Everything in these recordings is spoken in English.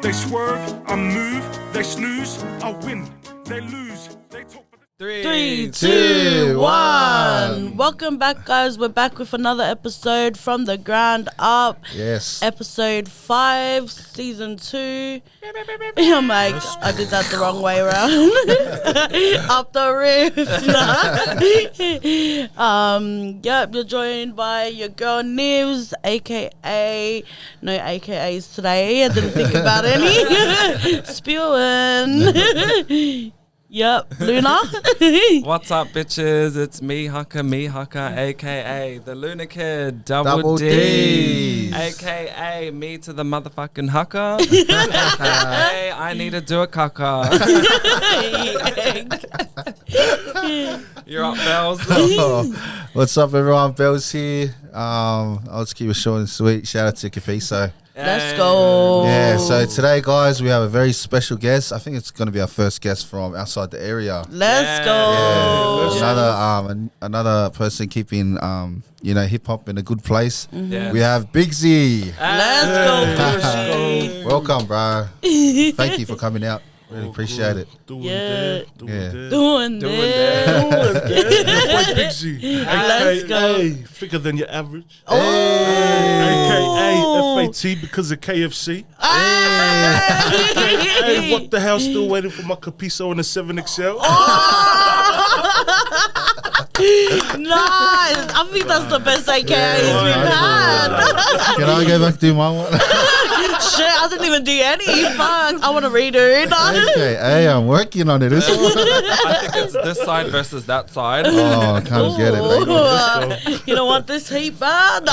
They swerve, I move, they snooze, I win, they lose, they talk. 3, 2, 1. Welcome back, guys. We're back with another episode from the ground up. Yes. Episode 5, season 2. I'm like, I did that the wrong way around. Up the roof. Yep, you're joined by your girl Nivs, aka no AKAs today. I didn't think about any. Spewing. Yep, Luna. What's up, bitches? It's me, Haka, aka the Luna Kid, double D, aka me to the motherfucking Haka, aka I need to do a caca. You're up, Bells. What's up, everyone? Bells here. I'll just keep it short and sweet. Shout out to Kafiso. Let's go. Yeah, so today, guys, we have a very special guest. I think it's going to be our first guest from outside the area. Let's go. Yeah. Another person keeping hip hop in a good place. Mm-hmm. We have Biggzy. Let's go. Welcome, bro. Thank you for coming out. Really appreciate it. Doing it. Biggzy. Let's go. Thicker than your average. Oh. AKA FAT because of KFC. AKA what the hell, still waiting for my Capiso in a 7XL. Nice. I think that's the best AKAs we've had. Can I go back to do my one? Shit, I didn't even do any. Fuck. I want to redo it. Okay, I'm working on it. I think it's this side versus that side. Oh, I can't get it. You don't want this heat bad?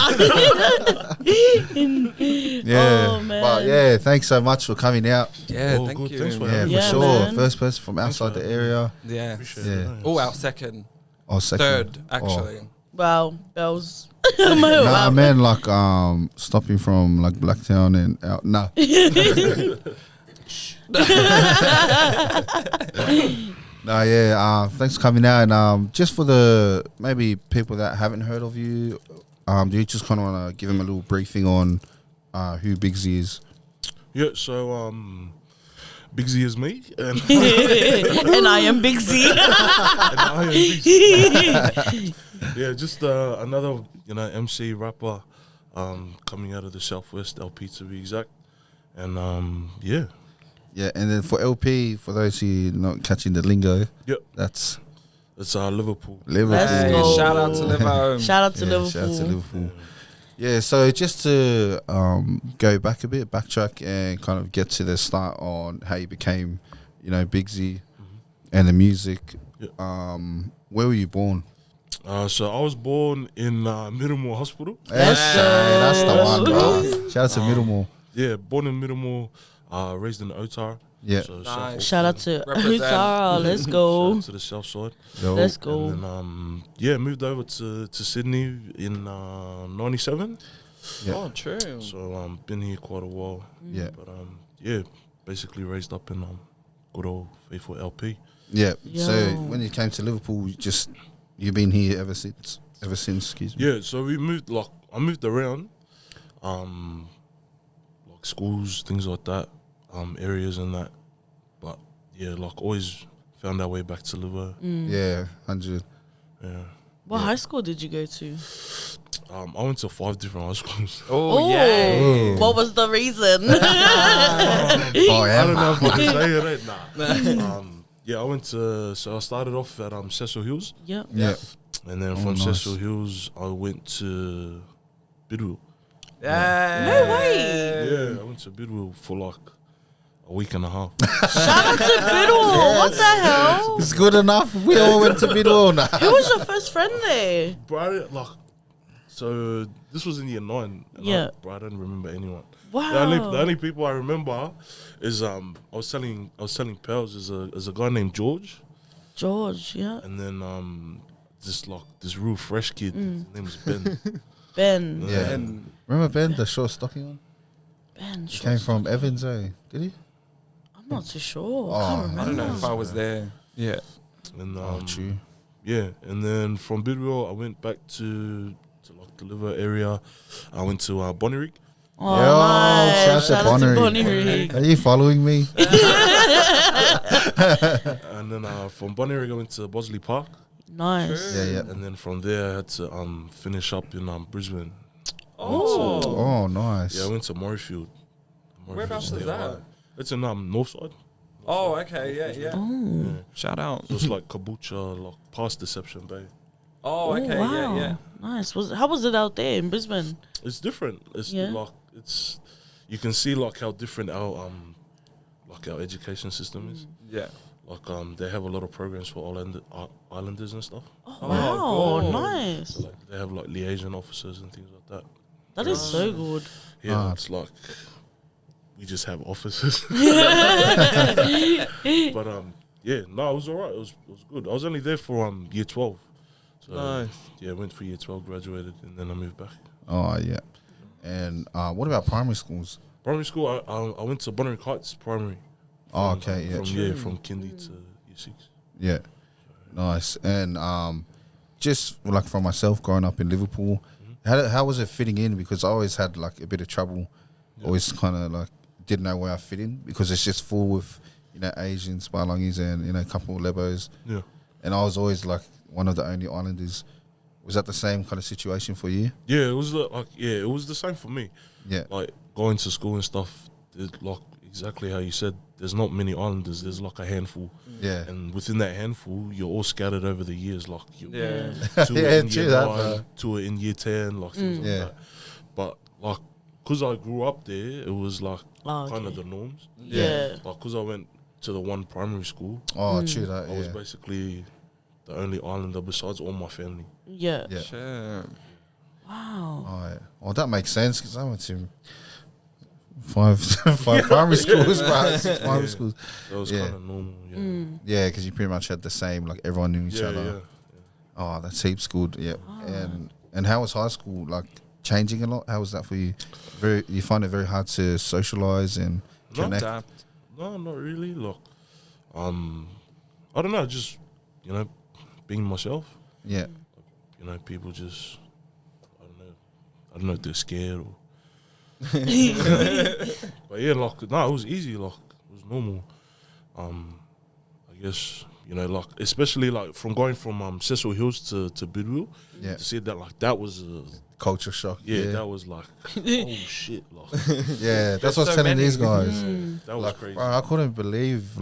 Yeah. Oh, man. But yeah, thanks so much for coming out. Yeah, Oh, thank good. you. Thanks for Yeah, having for Yeah, sure. man. First person from outside the area. Yeah. Yeah. Oh, our second. Oh, second. Third, actually. Wow, bells. Nah, man, like stopping from like Blacktown and out. Nah. Nah, yeah. Thanks for coming out. And just for the maybe people that haven't heard of you, do you just kind of want to give them a little briefing on who Biggzy is? Yeah, so Biggzy is me. And And I am Biggzy. Yeah, just another MC rapper coming out of the Southwest LP to be exact. And yeah. Yeah, and then for LP, for those who not catching the lingo, Yep. that's It's Liverpool. Liverpool. Let's go. Shout out to Liverpool. Shout out to Yeah, Liverpool. shout out to Liverpool. Yeah, so just to go back a bit, backtrack and kind of get to the start on how you became, Biggzy and the music. Yeah. Where were you born? So I was born in Middlemore Hospital. That's the one, bro. Shout out to Middlemore. Yeah, born in Middlemore, raised in Otar. Yeah. So Nice. Shout out to Represent. Utah. Let's Shout go. out to the south side. Yo. Let's go. And then, moved over to Sydney in 97. Yeah. Oh, true. So been here quite a while. Yeah. But basically raised up in good old faithful LP. Yeah. Yo. So when you came to Liverpool, you've been here ever since. Excuse me. Yeah, so I moved around, like schools, things like that, areas and that. But yeah, like always found our way back to Liver. Yeah, 100. Yeah. What high school did you go to? I went to 5 different high schools. Oh, yeah. What was the reason? Oh, I don't know if I can say it. Nah. I went to. So I started off at Cecil Hills, Yep. Yeah. and then from nice. Cecil Hills I went to Bidwell. Yeah. No way. Yeah, I went to Bidwell for like a week and a half. Shout out to Biddle. What the hell? It's good enough. We all went to Bidwell now. Who was your first friend there? So this was in year 9. And Yeah. I don't remember anyone. Wow. The only people I remember is I was telling pals is a guy named George, Yeah. and then this real fresh kid. His name was Ben. Ben. Yeah. And Remember Ben, the short stocking one? Ben. He came from Evans, Did he? I'm not too sure. Oh, I can't I remember. don't know if I was there. Yeah. And True. yeah, and then from Bidwell I went back to like the Liver area. I went to Bonnyrigg. Oh, Yo, nice. shout out to Shout out to Bonnery. Bonnery. Are you following me? And then from Bonnery I went to Bosley Park, Nice. Yeah. and then from there I had to finish up in Brisbane. Oh. Oh, nice. Yeah, I went to Murrayfield. Whereabouts is State that? High. It's in Northside. Oh, okay. Yeah. Yeah. Shout out. So it's like Caboolture, like past Deception Bay. Oh, okay. Oh, wow. Yeah. Nice. How was it out there in Brisbane? It's different. It's Yeah. like you can see like how different our education system is. Yeah. Like they have a lot of programs for islanders and stuff. Oh, wow. cool. Nice. So, like they have like liaison officers and things like that. That is so good. Yeah, it's like we just have officers. But yeah, no, it was alright. It was good. I was only there for year 12. So Nice. yeah, I went for year 12, graduated, and then I moved back. Oh, yeah. And what about primary schools? Primary school, I went to Bonnery Heights Primary. Oh, okay, yeah. From kindy to year 6. Yeah. Nice. And just like for myself growing up in Liverpool, how was it fitting in? Because I always had like a bit of trouble. Always kind of like didn't know where I fit in because it's just full with, Asians, Balangis and, a couple of Lebos. Yeah. And I was always like one of the only islanders. Was that the same kind of situation for you? Yeah, it was it was the same for me. Yeah. Like going to school and stuff, like exactly how you said, there's not many islanders, there's like a handful. Yeah. And within that handful, you're all scattered over the years. Like Yeah. two Yeah, in true year that, 9, bro. 2 in year 10, like things Yeah. like that. But like, because I grew up there, it was like Oh, kind of okay. the norms. Yeah. Like, because I went to the one primary school, Oh, true that, I was yeah. basically the only islander besides all my family. Yeah. Yeah. Sure. Wow. Oh, yeah. Well, that makes sense because I went to five primary schools, bro. 6 primary schools. That was Yeah. kind of normal. Yeah. Yeah, because you pretty much had the same, like everyone knew each Yeah, other. yeah. Oh, that's heaps good. Yeah. And how was high school like changing a lot? How was that for you? You find it very hard to socialize and No. connect. Adapt. No, not really. Look, I don't know. Just being myself. Yeah. People just I don't know if they're scared or. But yeah, like no, it was easy. Like it was normal. I guess especially like from going from Cecil Hills to Bidwell. Yeah. To see that that was Culture shock. that was like oh shit, like Yeah, that's what I was so telling many. these guys. that was crazy. Bro, I couldn't believe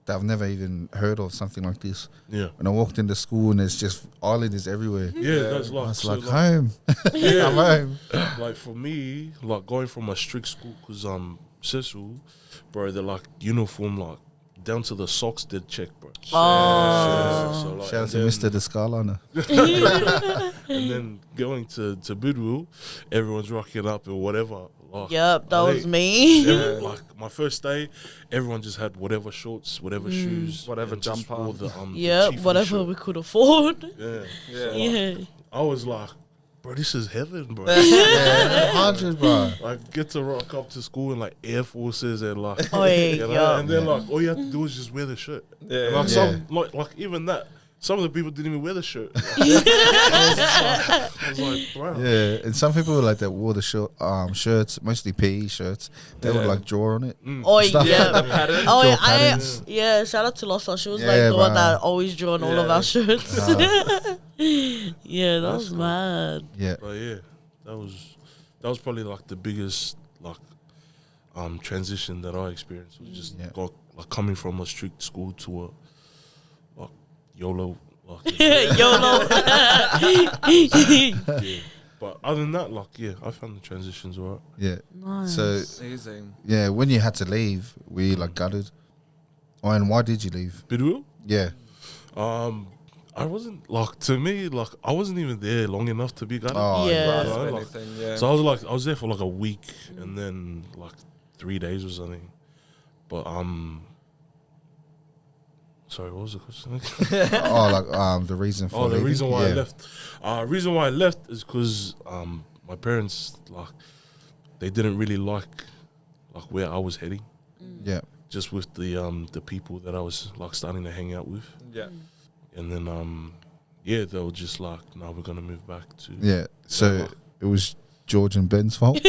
that I've never even heard of something like this. Yeah, When I walked into school and there's just islanders everywhere. yeah, that's I like was so, like, home. yeah, I'm home. like for me, like going from a strict school, cause Cecil, bro, they're like uniform, like down to the socks, did check, bro. Oh. So, like, Shout out and to then- Mr. Descalana. And then going to Bidwell, everyone's rocking up and whatever. Like, Yep, that I was think me. like my first day, everyone just had whatever shorts, whatever shoes, Whatever and just jumper. wore the Yep, chiefy whatever shirt. we could afford. Yeah. Yeah. Yeah. I was like, bro, this is heaven, bro. Yeah, 100, bro. Like get to rock up to school in like Air Forces and like, Oh, yeah, yeah. and then like all you have to do is just wear the shirt. Yeah. And, like Yeah. some like even that. Some of the people didn't even wear the shirt. I was like, bro. Yeah, and some people like that wore the shirts, mostly PE shirts. They would Yeah. like draw on it. Oh, Stuff yeah. like Pattern. Oh, yeah, Draw patterns. shout out to Lossa. She was Yeah, like the one bro. that always drew on all of Yeah. our shirts. Yeah, that was cool. mad. Yeah, But yeah, that was probably like the biggest transition that I experienced was just like coming from a strict school to a like YOLO. Like, YOLO. yeah. But other than that, like I found the transitions alright. yeah. Nice. So Easy. yeah, when you had to leave, were you like gutted? Oh, and why did you leave? Bidwell? Yeah, I wasn't like to me like I wasn't even there long enough to be gutted. Oh, Yeah. right. You know, like, Anything, yeah. so I was there for like a week and then like 3 days or something. But sorry, what was the question? oh, like the reason for The leaving? reason why Yeah. I left. Reason why I left is because my parents like they didn't really like where I was heading. Yeah, Just with the people that I was like starting to hang out with, Yeah. and then they were just like, no, we're gonna move back to. yeah. So it was George and Ben's fault.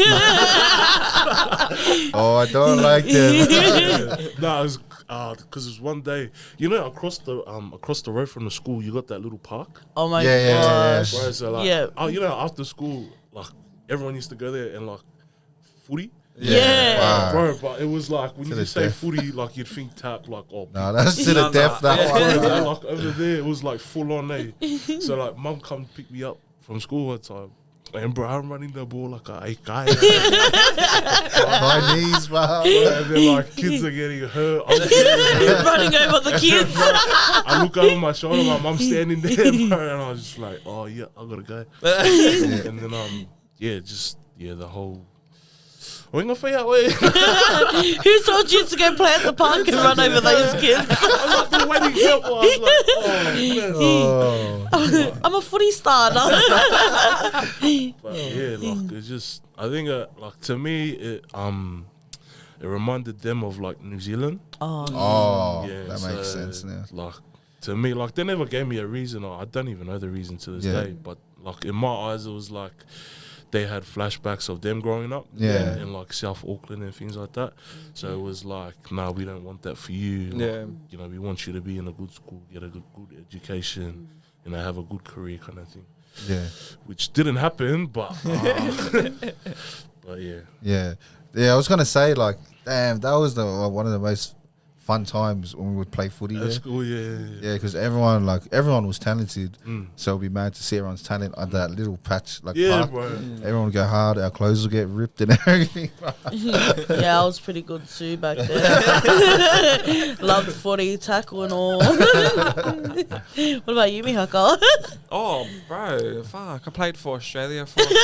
Oh, I don't like them. Nah, it was because it was one day. You know, across the road from the school, you got that little park. Oh my Yeah, yeah, yeah, gosh. Right, so like, Yeah. oh, you know, after school, like everyone used to go there and like footy. Yeah. Wow. Bro, but it was like when To you the just say death. footy, like you'd think tap, like oh, No, that's to the No, death. no. That bro, one. man, like over there, it was like full on, So like, mum come pick me up from school one time, and bro, I'm running the ball like a guy, My knees, bro. and then like kids are getting hurt. I'm getting hurt. Running over the kids. I look over my shoulder, my mum's standing there, bro, and I was just like, oh yeah, I gotta go. And then the whole. We ain't gonna figure out where. Who told you to go play at the park and run over those kids? I've been waiting here for. I was like, oh man. Oh, I'm a footy star now. But yeah, like it's just. I think like to me it reminded them of like New Zealand. oh, Yeah, that makes sense. Yeah. Like to me, like they never gave me a reason, or I don't even know the reason to this Yeah. day. But like in my eyes, it was like they had flashbacks of them growing up, Yeah. in like South Auckland and things like that. So it was like, nah, we don't want that for you. Like, Yeah. you know, we want you to be in a good school, get a good education, you know, have a good career, kind of thing. Yeah. Which didn't happen, but but yeah. Yeah. Yeah, I was going to say, like, damn, that was one of the most fun times when we would play footy At there. school, yeah. Yeah, because everyone was talented. Mm. So it'd be mad to see everyone's talent on that little patch, like Yeah, park. bro. Everyone would go hard, our clothes would get ripped and everything. Yeah, I was pretty good too back then. Loved footy, tackle and all. What about you, Mihaka? Oh, bro, fuck. I played for Australia for a few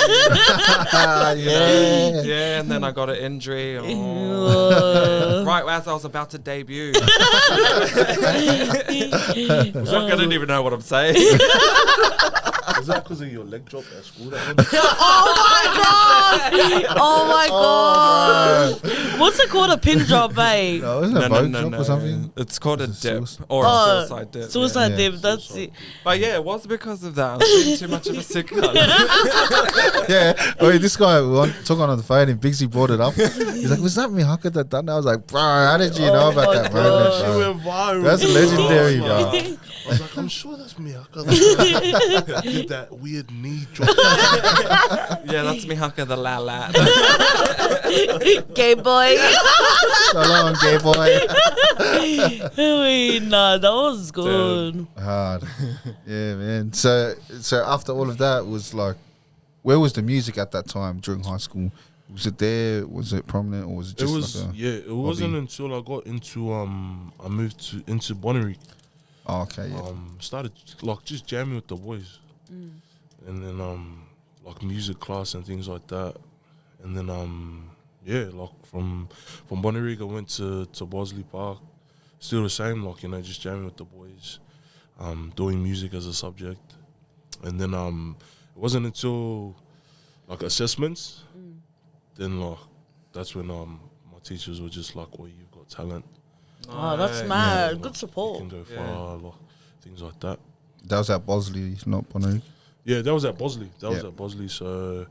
Yeah. Yeah, and then I got an injury. Oh. Right as I was about to debut. I don't even know what I'm saying. Was that because of your leg drop at school? That one? Oh my god! What's it called? A pin drop, babe? No, isn't it a boat drop or something? It's called a It's a dip suicide- or a suicide dip. Suicide Yeah. dip. That's it. But yeah, it was because of that. I was being too much of a sick cunt. Yeah. Wait, this guy took on the phone and Biggzy brought it up. He's like, was that me, Haka, that done that? I was like, bro, how did you know about that moment, She bro? went viral. That's bro. legendary, I was bro. like- I was like, I'm sure that's me. I did that weird knee drop. Yeah, that's me, Haka the la la. Gay boy. So long, gay boy. Wait, nah, that was good. Hard. Yeah, man. So after all of that was like, where was the music at that time during high school? Was it there? Was it prominent, or was it It just was like a it wasn't hobby? until I got into I moved into Bonnyrigg. Oh, okay, yeah. Started like just jamming with the boys, and then like music class and things like that, and then like from Bonnyrigg I went to Bosley Park, still the same, like, you know, just jamming with the boys, doing music as a subject, and then it wasn't until like assessments, then like that's when my teachers were just like, well, you've got talent. Oh, that's mad. Good support. You can go far, like, things like that. That was at Bosley, not Bonnyrigg. Yeah, that was at Bosley. That was Yeah. at Bosley. So,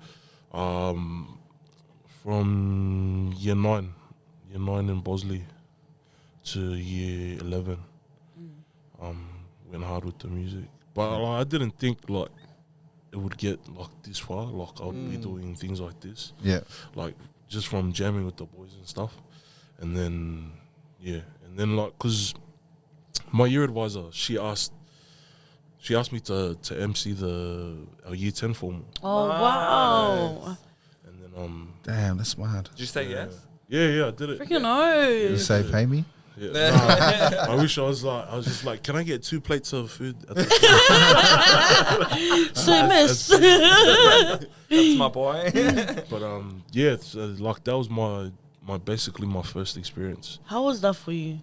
from year 9 in Bosley to year 11, went hard with the music. But like, I didn't think like it would get like this far. Like I would be doing things like this, Yeah. like just from jamming with the boys and stuff. And then like, cause my year advisor, she asked me to MC our year 10 formal, Oh, wow. and then Damn, that's mad. Did you say yes? yeah, I did it. Freaking You no. say pay me? Yeah. Nah, I wish I was just like, can I get 2 plates of food? At the So, miss. That's my boy. But so, like that was my basically my first experience. How was that for you?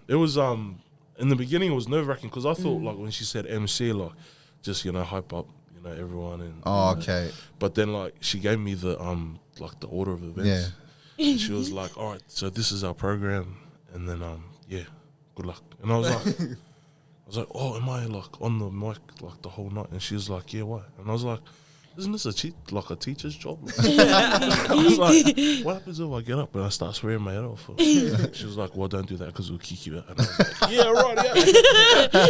It was in the beginning it was nerve-wracking because I thought like when she said MC, like just, you know, hype up, you know, everyone, and Oh, okay. but then like she gave me the like the order of events. Yeah. And she was like, all right, so this is our program, and then good luck. And I was like, oh, am I like on the mic like the whole night? And she was like, yeah, why? And I was like, isn't this like a teacher's job? I was like, what happens if I get up and I start swearing my head off? She was like, well, don't do that because we'll kick you out. And I was like, yeah, right,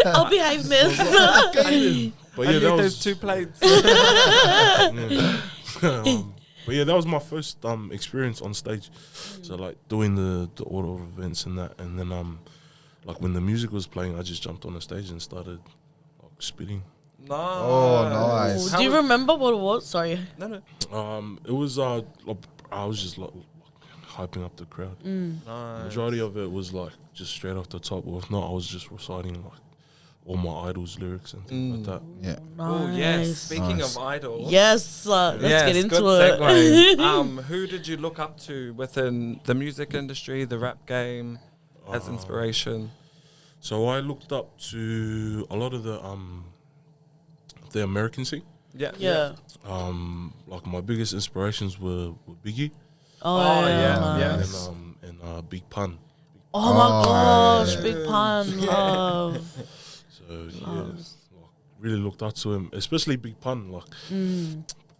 yeah. I'll behave, miss. But I yeah, need that those was 2 plates. but yeah, that was my first experience on stage. So like doing the order of events and that, and then like when the music was playing, I just jumped on the stage and started like spitting. Nice. Oh, nice. Do you remember what it was? Sorry. No. It was I was just like hyping up the crowd. Nice. Majority of it was like just straight off the top, or if not, I was just reciting like all my idols' lyrics and things like that. Yeah. Oh yes. Nice. Speaking Nice. of idols. Yes, let's get into good it. segue. Who did you look up to within the music industry, the rap game, as inspiration? So I looked up to a lot of the American scene. Yeah. Yeah. Like my biggest inspirations were Biggzy Oh, yeah, nice. yeah. and Big Pun. Oh my gosh, yeah. Big Pun, love. So yeah, like, really looked up to him, especially Big Pun. Like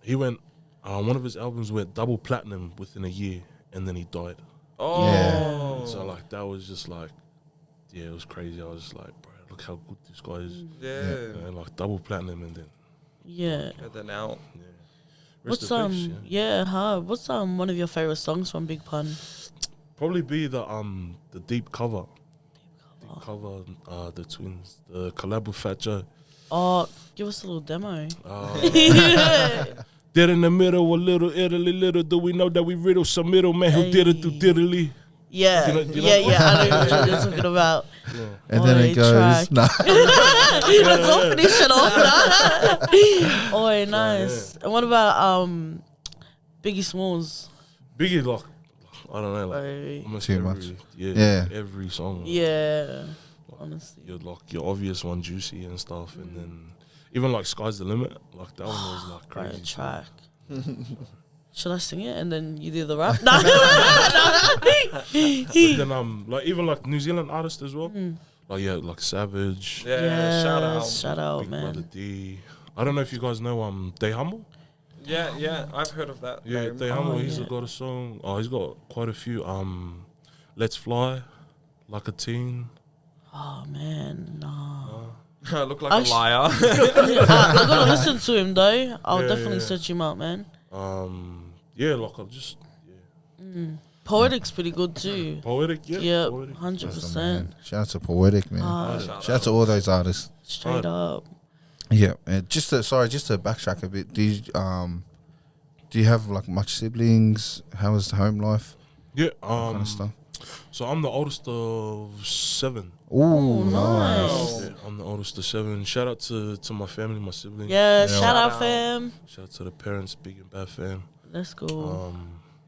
he went, one of his albums went double platinum within a year, and then he died. Oh. Yeah. So like that was just like, yeah, it was crazy. I was just like, bro, look how good this guy is. Yeah. And like double platinum, and then Yeah. And then out. yeah. Rest What's in peace, What's one of your favorite songs from Big Pun? Probably be the deep cover. Deep cover, the twins, the collab with Fat Joe. Oh, give us a little demo. Dead in the middle, a little Italy, little do we know that we riddle some middleman who did it through diddly. Yeah, You know- you know- I know what you're talking about. And then Oi, it goes, track. nah. Let's all finish it off. Oh, nice. And what about Biggie Smalls? Biggie, like, I don't know, like, Oi. almost Too every, much. yeah, Yeah. every song. Yeah, honestly. Your obvious one, Juicy and stuff, and then even like Sky's the Limit, like that one was like Great crazy. track. Should I sing it and then you do the rap? No. But then like even like New Zealand artists as well, like like Savage, Yeah. Shout out. Shout out, Big Brother man. D. I don't know if you guys know Day Humble. Yeah. I've heard of that. Yeah, name. Day Humble. He's yeah. got a song. Oh, he's got quite a few. Let's Fly, Like a Teen. Oh man, no. I look like Actu- a liar. I gotta listen to him though. I'll Yeah, definitely yeah. search him out, man. Yeah, like I'm just Poetic's pretty good too. poetic. Yeah, Yep, poetic. 100%. Man. Shout out to Poetic, man. Ah, Shout out to all those artists. straight up. Yeah, and just to backtrack a bit. Do you have like much siblings? How was the home life? Yeah, Kind of stuff. so I'm the oldest of 7. Oh, nice. Yeah, I'm the oldest of 7. Shout out to my family, my siblings. Yeah, Yeah. shout out fam. Shout out to the parents, big and bad fam. Let's go.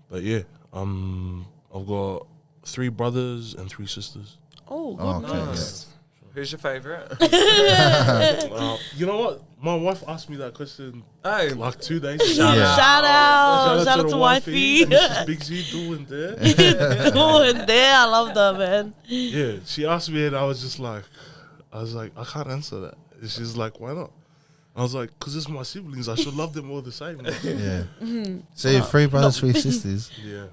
But yeah, I've got 3 brothers and 3 sisters. Oh, good. Oh, okay, Nice. Who's your favorite? You know what? My wife asked me that question Oh, like 2 days ago. Yeah. Shout out. Shout out the to wifey. Mrs. Biggzy doing there. Cool and there. I love that, man. Yeah, she asked me and I was like, I can't answer that. And she's like, why not? I was like, because it's my siblings. I should love them all the same. Yeah. So you have 3 brothers, 3 sisters. Yeah.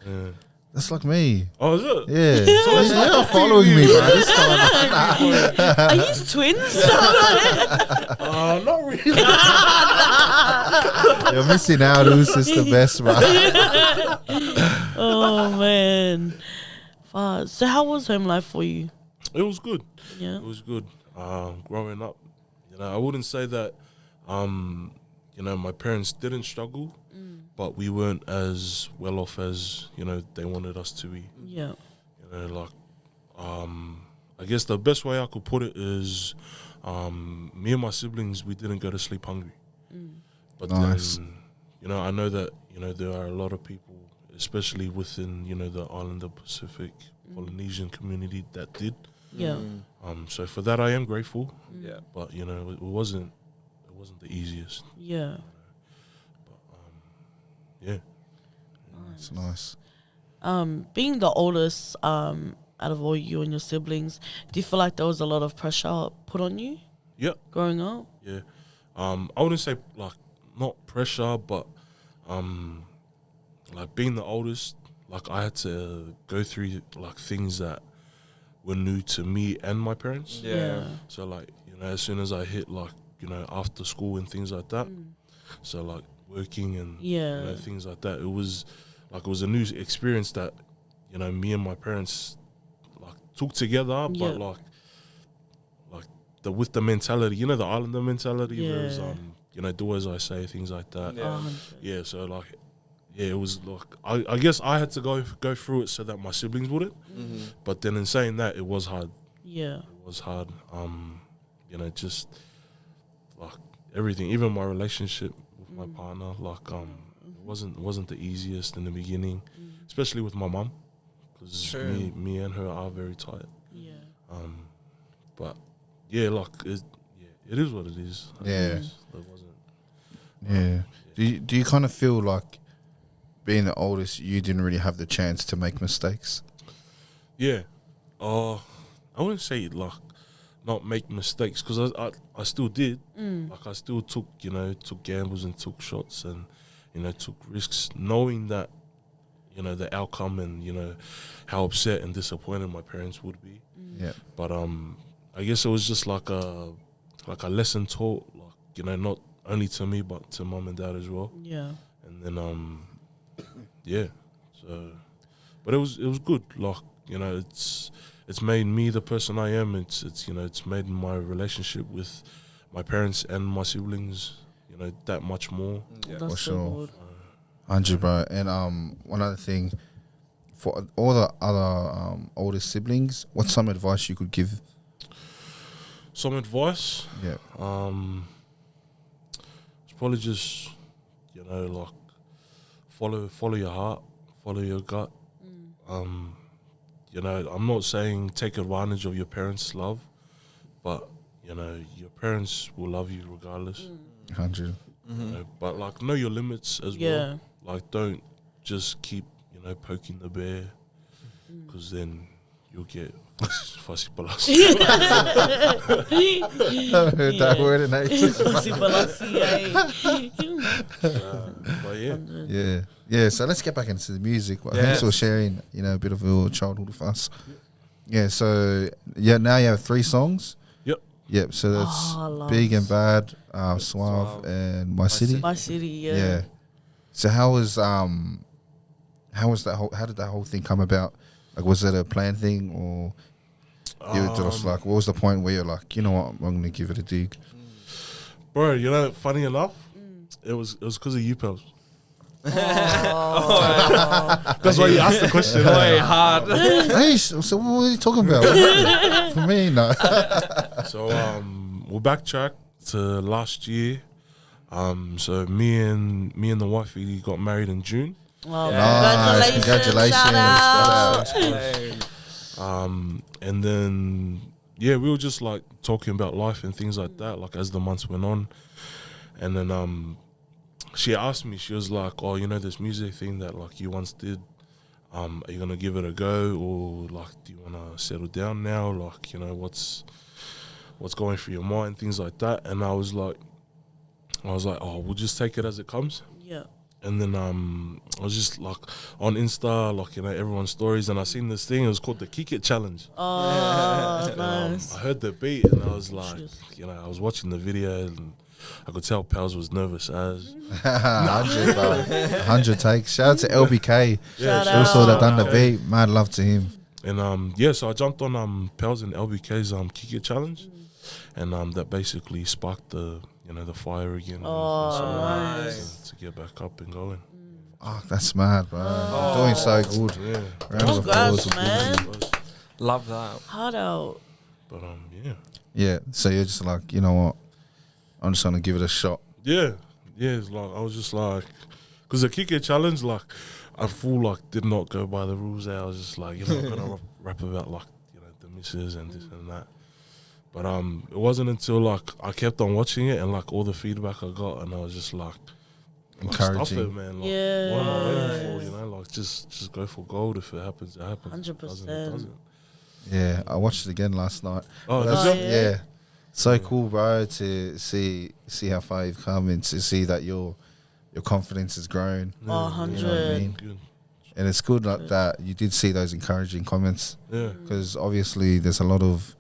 Yeah. That's like me. Oh, is it? Yeah. You're following me, bro. This time. Are you twins? Not really. You're missing out. Who's just the best, bro? Oh man. Fuck. So how was home life for you? It was good. Yeah. It was good. Growing up, I wouldn't say that, my parents didn't struggle, but we weren't as well off as, they wanted us to be. Yeah. I guess the best way I could put it is, me and my siblings, we didn't go to sleep hungry. But Nice. then, I know that, there are a lot of people, especially within, the Islander Pacific Polynesian community that did. Yeah. So for that, I am grateful. yeah. But it wasn't the easiest. Yeah. Yeah. It's nice. Being the oldest, out of all you and your siblings, do you feel like there was a lot of pressure put on you Yeah. growing up? Yeah. I wouldn't say like not pressure, but like being the oldest, like I had to go through like things that were new to me and my parents. Yeah. So like, you know, as soon as I hit like, you know, after school and things like that, so like working and you know, things like that, it was a new experience that, you know, me and my parents like took together, but like with the mentality, you know, the islander mentality, whereas you know, do as I say, things like that. Yeah, so like, yeah, it was like I guess I had to go through it so that my siblings wouldn't. But then in saying that, it was hard. Yeah, it was hard. You know, just like everything, even my relationship with my partner, like it wasn't the easiest in the beginning, especially with my mum, because me and her are very tight. Yeah. But yeah, like it is what it is. Yeah. It wasn't. Yeah. Do you kind of feel like being the oldest, you didn't really have the chance to make mistakes? Yeah. I wouldn't say like not make mistakes, because I still did. Like I still took gambles and took shots and, you know, took risks, knowing that, you know, the outcome and, you know, how upset and disappointed my parents would be. Yeah. But I guess it was just like a lesson taught, like, you know, not only to me but to mum and dad as well. Yeah. And then yeah. So, but it was good. Like, you know, it's made me the person I am. It's you know, it's made my relationship with my parents and my siblings, you know, that much more. Yeah. For That's sure. so 100, bro. And one other thing, for all the other older siblings, what's some advice you could give? Some advice? Yeah. It's probably just, you know, like follow your heart, follow your gut. You know, I'm not saying take advantage of your parents' love, but, you know, your parents will love you regardless. 100. You know, but like know your limits as well. Like don't just keep, you know, poking the bear, because then you'll get fussy balassi. That word in Fussy balassi, But yeah. Yeah. So let's get back into the music. Well, thanks for sharing, you know, a bit of your childhood with us. Yeah. So now you have 3 songs. Yep. So that's Big and Bad, Suave, and My City. My City, yeah. So how did that whole thing come about? Like, was it a planned thing, or you were just like, what was the point where you're like, you know what, I'm gonna give it a dig? Bro, you know, funny enough, it was because of you, pals. That's why you asked the question. Way hard. Hey, so what are you talking about? For me, no. So we'll backtrack to last year. So me and the wife, we got married in June. Well, nice. Congratulations. Shout out. And then we were just like talking about life and things like that, like as the months went on. And then she asked me, she was like, oh, you know, this music thing that like you once did, are you gonna give it a go, or like do you wanna settle down now? Like, you know, what's going through your mind, things like that. And I was like, oh, we'll just take it as it comes. Yeah. And then I was just like on Insta, like, you know, everyone's stories, and I seen this thing. It was called the Kick It Challenge. Oh, and, nice. I heard the beat, and I was like, you know, I was watching the video, and I could tell Pals was nervous as. 100, bro. 100 takes. Shout out to LBK. Shout She also out. done the beat. Mad love to him. And so I jumped on Pals and LBK's Kick It Challenge, and that basically sparked the fire again. Nice. To get back up and going. Oh, that's mad, bro. Doing so good. Yeah. Rounds of applause. man. Love that. Hard out. But Yeah. So you're just like, you know what? I'm just gonna give it a shot. Yeah. It's like I was just like, because the Kick It Challenge, like I feel like did not go by the rules there. I was just like, you know, I'm gonna rap about like, you know, the misses and this and that. But it wasn't until like I kept on watching it and like all the feedback I got, and I was just like, Encouraging. stuff it, man. Like, what am I waiting for? You know, like just go for gold. If it happens, it happens. 100%. It doesn't. Yeah, I watched it again last night. Oh, That's- yeah. yeah. So cool, bro, to see how far you've come and to see that your confidence has grown. Oh, 100. You know what I mean? Good. And it's good like that you did see those encouraging comments, Yeah. because obviously there's a lot of,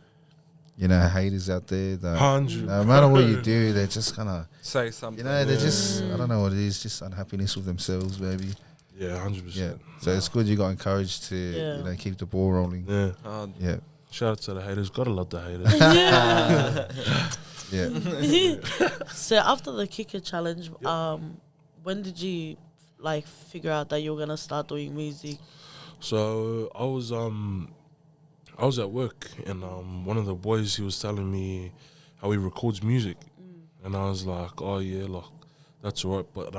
you know, haters out there that 100. no matter what you do, they're just kind of, Say something. you know, they're just, I don't know what it is, just unhappiness with themselves, maybe. Yeah, 100%. Yeah. So it's good you got encouraged to, you know, keep the ball rolling. Yeah. Yeah. Shout out to the haters. Gotta love the haters. Yeah. So after the kicker challenge, when did you like figure out that you were gonna start doing music? So I was at work, and one of the boys, he was telling me how he records music, and I was like, oh yeah, like that's alright, but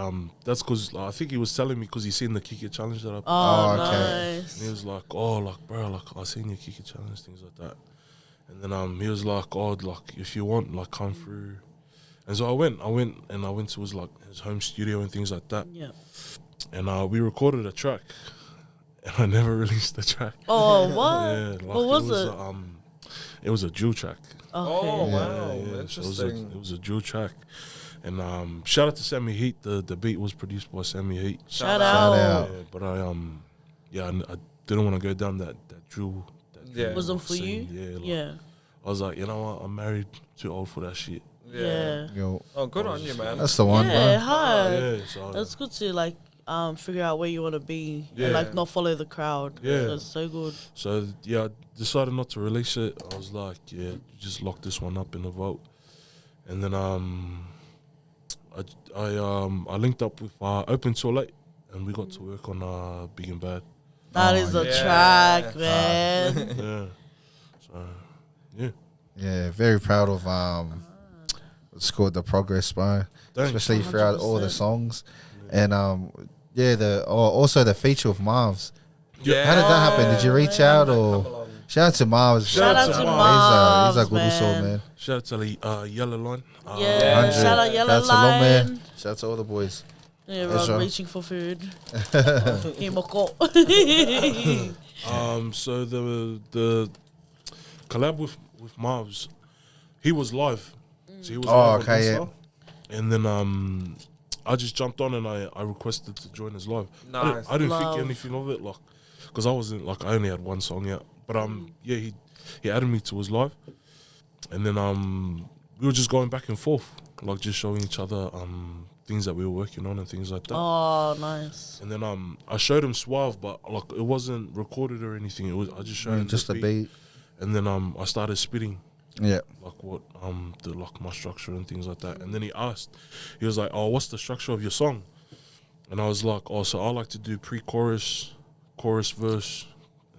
that's because I think he was telling me because he seen the Kiki challenge that I put. Oh, okay. nice. And he was like, oh, like bro, like I seen your Kiki challenge, things like that. And then he was like, oh, like if you want, like come through. And so I went to his like his home studio and things like that. Yeah. And we recorded a track, and I never released the track. Oh, what? Yeah, like What was it? It was a drill track. Okay. Oh, Yeah, wow. yeah. Interesting. It was a drill track. And shout out to Sammy Heat. The beat was produced by Sammy Heat. Shout Shout out. out. Yeah, but I didn't want to go down that drill. Yeah. Wasn't for scene. you? Yeah, like, Yeah. I was like, you know what? I'm married, too old for that shit. Yeah. Yo, Oh, good on you, man. that's the one, Yeah, bro. hard. Yeah, so That's good to like figure out where you want to be and Yeah. like not follow the crowd. Yeah. That's so good. So yeah, I decided not to release it. I was like, yeah, just lock this one up in the vault. And then I linked up with Open Too Late, and we got to work on Big and Bad. That Oh, is a yeah. track, man. Yeah. So yeah. Yeah, very proud of what's called the progress, bro. Thanks. Especially throughout all the 100%. songs. And also the feature of Marv's. Yeah. How did that happen? Did you reach out or shout out to Marv's? Shout out to Marv's, He's a good man. soul, man. Shout out to the Yellow Line. Yeah. 100. Shout out Yellow Shout out to Long Line. Man. Shout out to all the boys. Yeah, Yes, sir. we're reaching for food. Himoko. So the collab with Marv's, he was live. So he was Oh, live on okay, Insta. And then I just jumped on and I requested to join his live. Nice. I didn't Love. think anything of it, like, because I wasn't like, I only had one song yet. But yeah, he added me to his live, and then we were just going back and forth, like just showing each other things that we were working on and things like that. Oh, nice. And then I showed him Suave, but like it wasn't recorded or anything. It was I just showed him Just the a beat. and then I started spitting Yeah. like what like my structure and things like that. And then he was like, oh, what's the structure of your song? And I was like, oh, so I like to do pre-chorus, chorus, verse,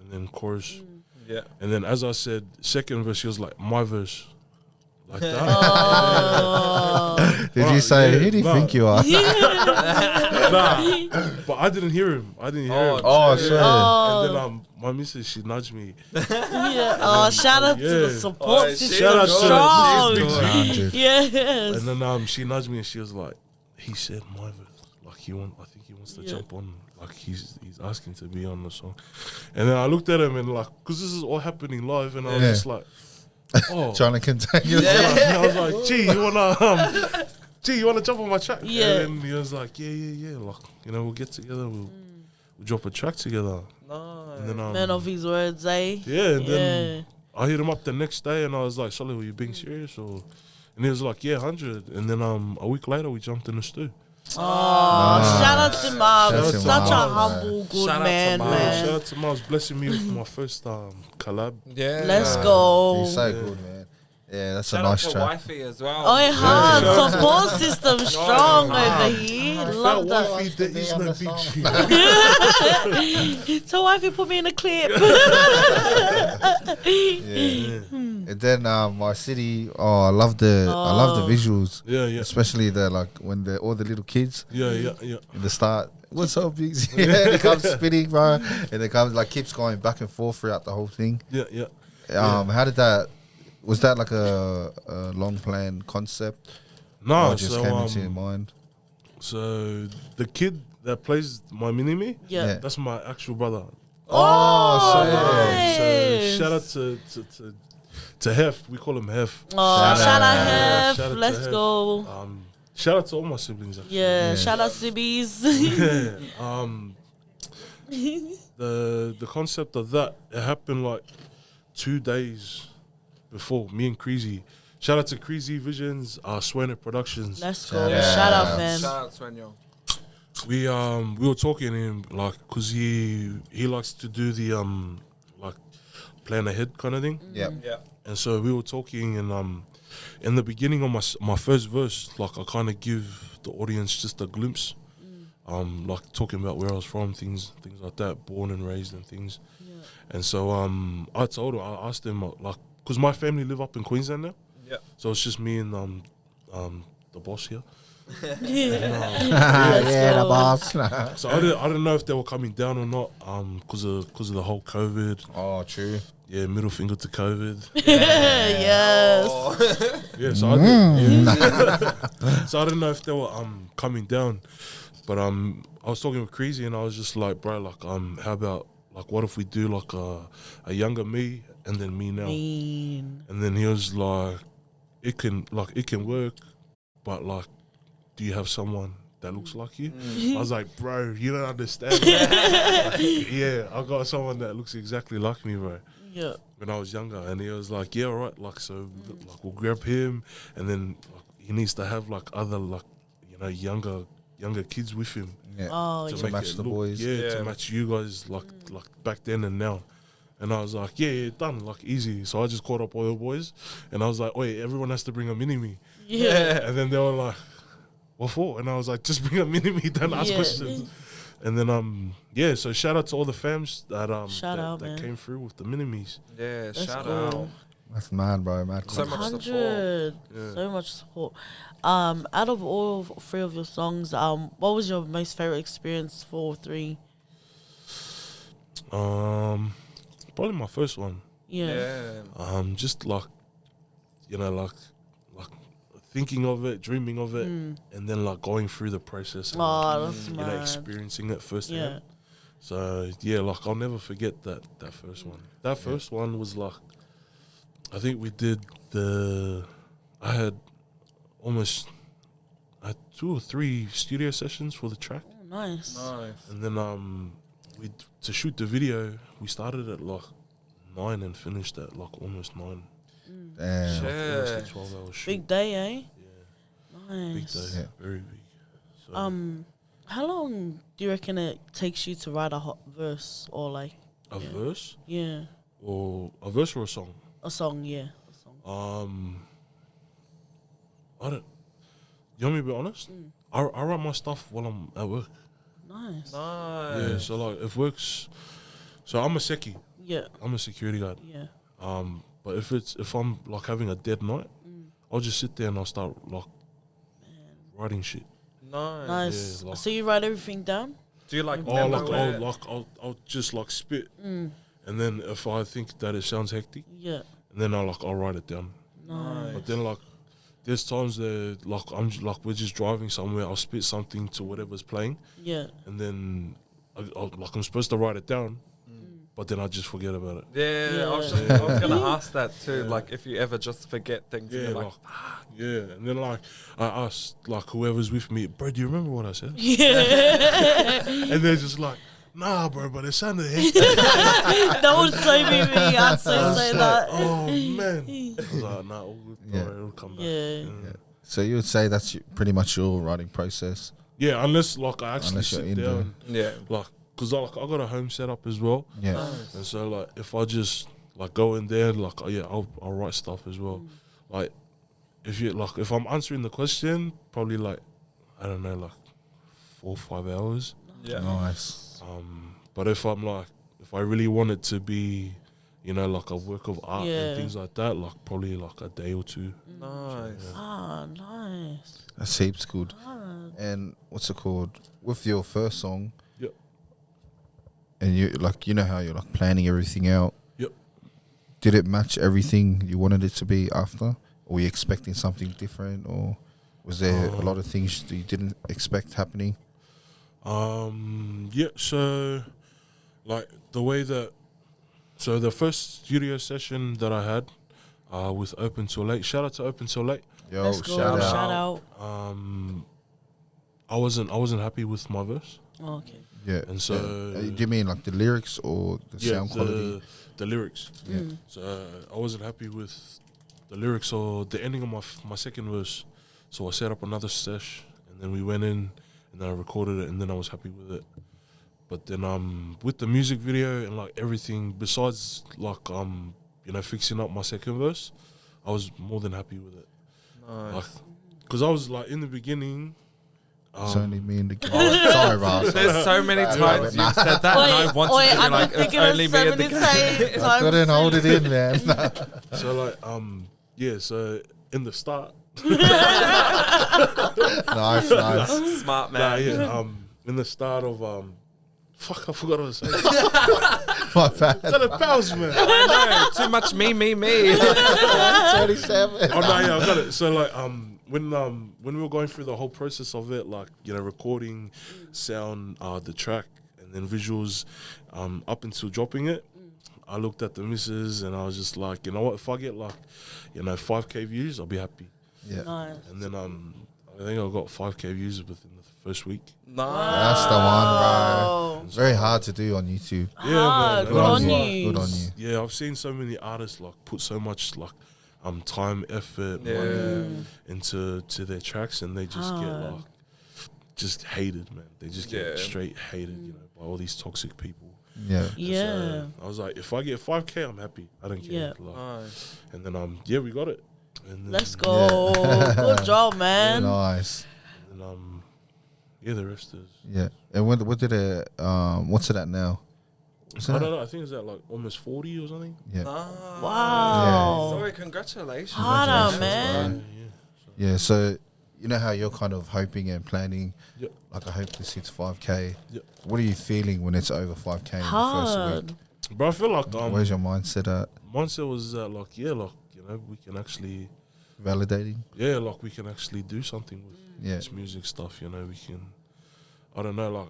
and then chorus. Yeah. And then as I said, second verse, he was like, my verse. Like that. Oh. Did you say, yeah, who do you nah. think you are? Nah, but I didn't hear him. Oh, shit. Oh. And then my missus, she nudged me. Yeah. Oh, shout out to the Yeah. support Oh, system. shout out to- Strong. she's big. 100. Yes. And then she nudged me and she was like, he said my verse. Like I think he wants to Yeah. jump on. Like he's asking to be on the song. And then I looked at him and like, because this is all happening live, and I was Yeah. just like, oh. Trying to contain yourself. And I was like, gee, you wanna jump on my track? Yeah. And then he was like, yeah. Like, we'll get together, we'll drop a track together. Nice. And then Man of his words, eh? yeah, and then Yeah. I hit him up the next day and I was like, Solly, were you being serious or? And he was like, yeah, 100. And then a week later we jumped in the stew. Oh, shout out to Marv. Shout out to Such a Marv, humble, good Shout out to man, Marv. man. Shout out to Miles blessing me with my first collab. Yeah. Let's go. He's so good, man. Yeah, that's Shout a out nice to track. wifey as well. Oh, yeah, hard. shout out to- Support system strong over here. Love That that. wifey, there is no big So wifey put me in a clip. Yeah. And then my city. Oh, I love the visuals. Yeah, yeah. Especially when all the little kids Yeah. in the start. What's up, Biggzy? Yeah, they come spinning, bro, and it comes keeps going back and forth throughout the whole thing. Yeah. How did that? Was that like a long planned concept? No, Or just came into your mind? so the kid that plays my mini-me, Yeah. Yeah. that's my actual brother. Oh, nice. So shout out to to Hef, we call him Hef. Oh, shout out Yeah, Hef. shout out to Let's Hef. go. Shout out to all my siblings. Actually. Yeah, shout out Sibbies. The concept of that, it happened like 2 days before me and Creasy. Shout out to Creasy Visions, Swener Productions. Let's go. Shout out, fam. Shout out, Swenyo. We were talking to him like, cause he likes to do the like plan ahead kind of thing. Yeah. Yeah. And so we were talking, and in the beginning of my first verse, like I kind of give the audience just a glimpse, like talking about where I was from, things like that, born and raised and things. Yeah. And so I told him, I asked him like, cause my family live up in Queensland now, Yeah. so it's just me and the boss here. Yeah, the boss. So I didn't know if they were coming down or not, cause of the whole COVID. Oh, true. Yeah, middle finger to COVID. Yes. Yeah, so I didn't. Yeah. So I didn't know if they were coming down, but I was talking with Creasy and I was just like, bro, like how about like what if we do like a younger me and then me now? Mean. And then he was like, it can work, but like, do you have someone that looks like you? I was like, bro, you don't understand. Like, yeah, I got someone that looks exactly like me, bro. Yeah. When I was younger, and he was like, yeah, all right, like, so like we'll grab him, and then like, he needs to have like other like, you know, younger kids with him Yeah. Oh, to yeah. make match it the look, boys. yeah, to Yeah. match you guys like back then and now. And I was like, yeah, done, like easy. So I just called up all the boys, and I was like, wait, everyone has to bring a mini me. Yeah. And then they were like, what for? And I was like, just bring a mini me, don't ask Yeah. questions. And then yeah, so shout out to all the fams that Shout out, that man. came through with the mini me's. Yeah, Let's shout go. out. That's mad, bro. Mad. So much support. 100. Yeah. So much support. Out of all three of your songs, what was your most favorite experience for 3? Probably my first one. Yeah. Yeah. Just like, you know, like thinking of it, dreaming of it, and then like going through the process and Oh, that's you know, mad. experiencing it Yeah. firsthand. So yeah, like I'll never forget that first one. That first one was like, I think we did I had 2 or 3 studio sessions for the track, Oh, nice. Nice. and then to shoot the video, we started at like 9 and finished at like almost 9. Damn. So it was a Yeah. 12-hour shoot. Big day, eh? Big Nice. day, Yeah. very big. So, How long do you reckon it takes you to write a hot verse or like a verse yeah or a song? a song? Yeah, a song. I don't. You want me to be honest? I write my stuff while I'm at work. Nice. Nice. Yeah, so like if works. So I'm a secchi. Yeah, I'm a security guard. yeah. But if I'm like having a dead night, I'll just sit there and I'll start like writing shit. Nice. Nice. Yeah, like- So you write everything down? Do you like Oh, memo like it? I'll just like spit, and then if I think that it sounds hectic, Yeah. and then I'll write it down. Nice. But then like there's times that like we're just driving somewhere, I'll spit something to whatever's playing, Yeah. and then I'm supposed to write it down, but then I just forget about it. Yeah, I was Yeah. gonna ask that too. Like, if you ever just forget things, and Yeah, you're like, yeah, and then like I asked like whoever's with me, bro, do you remember what I said? Yeah. And they're just like, nah, bro, but it sounded hectic. That would so be me. I'd so say that. Oh man, I was like, nah, all good, Yeah. alright, it'll come back. Yeah. So you would say that's pretty much your writing process? Yeah, unless like I actually Unless you're sit in there. down, yeah, like, cause I got a home setup as well, Yeah. and so like if I just like go in there, like I'll write stuff as well. Like if I'm answering the question, probably like I don't know, like 4 or 5 hours. yeah. Nice. But if I really want it to be, you know, like a work of art Yeah. and things like that, like probably like a day or 2. Nice. Ah, nice. That's heaps good. And what's it called? With your first song, Yep. and you like, you know how you're like planning everything out. Yep. Did it match everything you wanted it to be after? Or were you expecting something different? Or was there a lot of things that you didn't expect happening? Yeah, so like the way that, so the first studio session that I had, with Open Till Late. Shout out to Open Till Late. Yo, Let's go. shout out. Shout out. I wasn't happy with my verse. Oh, okay. Yeah. And so do you mean like the lyrics or the sound quality? The lyrics. Yeah. So I wasn't happy with the lyrics or the ending of my second verse. So I set up another sesh, and then we went in, and then I recorded it, and then I was happy with it. But then with the music video and like everything, besides like fixing up my second verse, I was more than happy with it. Nice. Because I was like in the beginning. It's only me and the guy. Sorry, bro. There's so many times you've said that, and I wanted to be I'm like, it's thinking only of me so and the many guy. I couldn't hold it in, man. So like so in the start. Nice. Smart Nah, man. yeah. In the start of fuck, I forgot what I was saying. My bad. Is that a pals, man? I know, too much me. 27. Oh no, yeah, I got it. So like when we were going through the whole process of it, like recording, sound, the track, and then visuals, up until dropping it, I looked at the missus and I was just like, you know what? If I get like, 5K views, I'll be happy. Yeah. Nice. And then I think I got 5K views within the first week. Nice. That's the one, bro. It's very hard to do on YouTube. Yeah, Good man. on And you. Good on you. Yeah, I've seen so many artists like put so much like time, effort, Yeah. money into their tracks, and they just get Hard. like just hated, man. They just get Yeah. straight hated, by all these toxic people. Yeah. Yeah. So I was like, if I get 5K, I'm happy. I don't care. Yeah. Like, Nice. and then we got it. And then, Let's go. Good job, man. Nice. And the rest is. Yeah. And what did it? What's it at now? What's I it don't at? know. I think it's at like almost 40 or something. Yeah. Nice. Wow. Sorry, congratulations. Harder, Congratulations, man. Yeah. Yeah. So you know how you're kind of hoping and planning. Yeah. Like I hope this hits 5K. Yeah. What are you feeling when it's over 5K in the first Hard. week? But I feel like Where's your mindset at? mindset was we can actually. Validating. Yeah, like we can actually do something with Yeah. this music stuff. We can. I don't know, like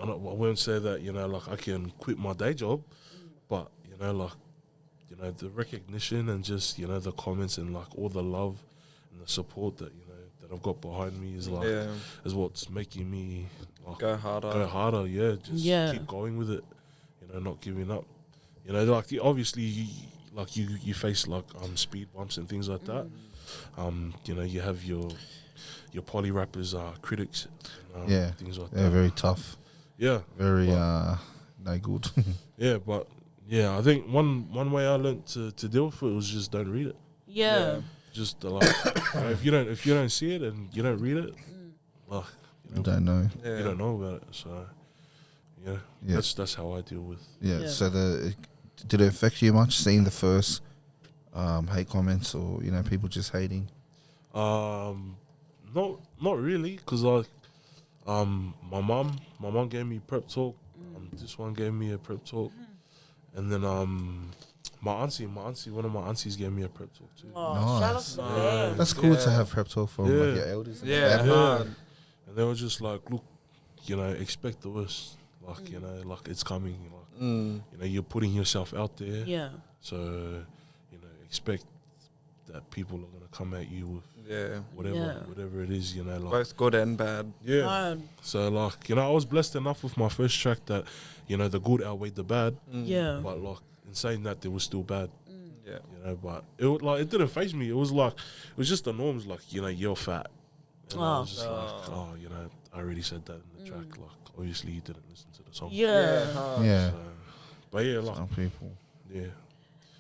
I wouldn't say that like I can quit my day job, but the recognition and just the comments and like all the love and the support that that I've got behind me is like is what's making me like Go harder. go harder. Yeah, just keep going with it. Not giving up. Like obviously you face like speed bumps and things like that. You have your poly rappers critics. Yeah. Things like They're that. very tough. Yeah. Very no good. Yeah, but I think one way I learned to deal with it was just don't read it. Yeah. Just like if you don't see it and you don't read it, like I don't know. you don't know about it. So yeah. That's how I deal with. Yeah. Yeah. So did it affect you much seeing the first hate comments or people just hating? Not really, cause like my mom gave me prep talk. This one gave me a prep talk, and then my auntie, one of my aunties gave me a prep talk too. Oh, Nice. shout out to them. That's cool to have prep talk from like your elders. and Yeah. family. Hard. And they were just like, look, expect the worst. Like, like it's coming. Like, you're putting yourself out there. Yeah. So, expect that people are gonna come at you with whatever it is. Like Both good and bad. yeah. Hard. So like, I was blessed enough with my first track that, the good outweighed the bad. Yeah. But like, in saying that, there was still bad. Yeah. But it didn't faze me. It was just the norms. Like, you're fat. And I was just like, I already said that in the track. Like, obviously you didn't listen to the song. Yeah. hard. Yeah. So, but yeah, like, Some people. yeah.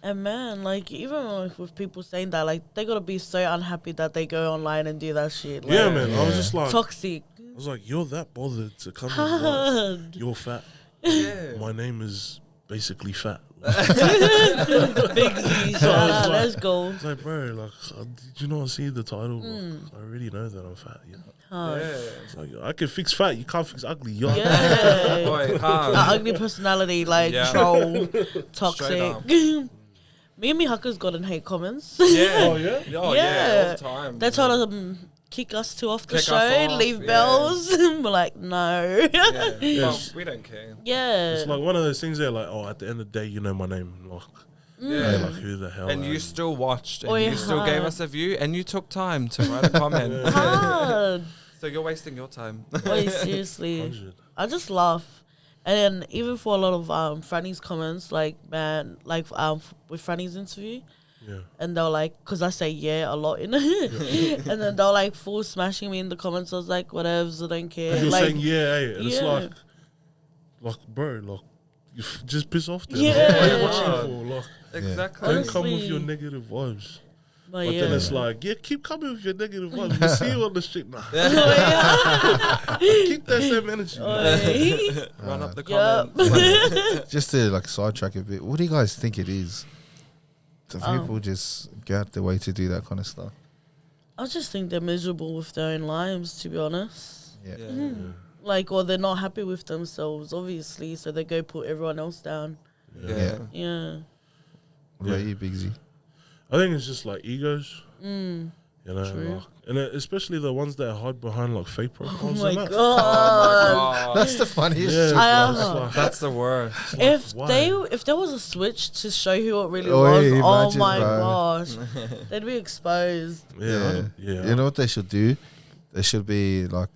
And man, like even like with people saying that, like they gotta be so unhappy that they go online and do that shit. Like, Yeah, man. I was just like, toxic. I was like, you're that bothered to come and like, Hard. you're fat. Yeah. My name is basically fat. Biggzy, shout out. Let's go. It's like, bro, like, did you not see the title? Like, I already know that I'm fat. Hard. Yeah. It's like, I can fix fat. You can't fix ugly. You're Yeah. Boy, hard. Ugly personality, like Yeah. troll, Straight toxic. up. Me and me Hucker's gotten hate comments. Yeah. Oh, yeah? Oh, Yeah. yeah. All the time. They told us kick us two off the Kick us show, off, leave yeah. bells. We're like, no. Yeah. Yes. Well, we don't care. Yeah. It's like one of those things there, like, oh, at the end of the day, you know my name. Like, Hey, like who the hell? And are you still watched, and Oh, you yeah. still gave us a view, and you took time to write a comment. Hard. So you're wasting your time. Wait, seriously. 100. I just laugh. And then even for a lot of Franny's comments, like, man, like with Franny's interview, Yeah. and they're like, because I say yeah a lot in it, and then they're like full smashing me in the comments. I was like, whatevs, I don't care. And you're Like, saying yeah, hey, and it's yeah. like, bro, like, you just piss off them. Yeah. Like, what are you watching for? Like, Exactly. don't come with Honestly. your negative vibes. but But yeah. then it's like, yeah, keep coming with your negative vibes. We see you on the street now. Keep that same energy. Oi. Run up the Yup. comments. Just to like sidetrack a bit, what do you guys think it is? Do people just go out their way to do that kind of stuff? I just think they're miserable with their own lives, to be honest. Yeah. Yeah. Like, or they're not happy with themselves, obviously, so they go put everyone else down. Yeah. Yeah. What about you, Biggzy? I think it's just like egos. Mm. You know, True. like, and especially the ones that hide behind like fake Oh profiles. my and that. god. That's the funniest Yeah, shit. I bro, am. it's like, That's the worst. If why? if there was a switch to show who it really Oh, was, yeah, oh imagine, my bro. gosh, they'd be exposed. yeah. You know what they should do? There should be like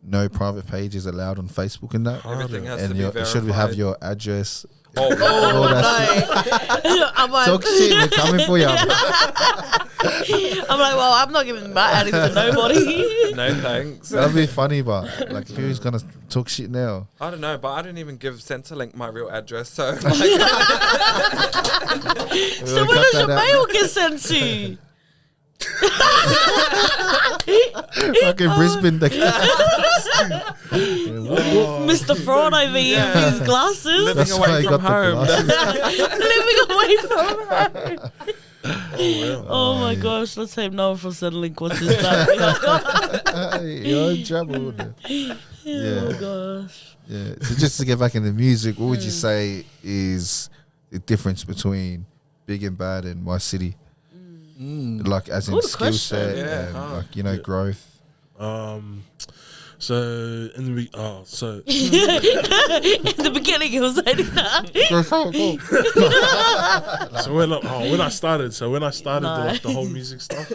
no private pages allowed on Facebook and that. Everything has to And be your, verified. should we have your address? Oh, all Oh that shit. no! I'm like, Talk shit, we're coming for you. I'm like, well, I'm not giving my adding to nobody. no thanks. That'd be funny, but like, who's gonna talk shit now? I don't know, but I didn't even give Centrelink my real address, so like, So We'll where cut does your that out. mail get sent to? Fucking Brisbane. Mr. Fraud over here with his glasses, living That's why away I from got the home. glasses. living away from home. Oh my gosh, let's hope no one from Centrelink watches that. You're in trouble. Oh Yeah. my gosh. Yeah. So just to get back into music, what would you say is the difference between Big and Bad and My City? Like as in Good skill set question. Yeah, and huh. like, you know, growth. So in the so In the beginning, it was like that. so when I started the whole music stuff,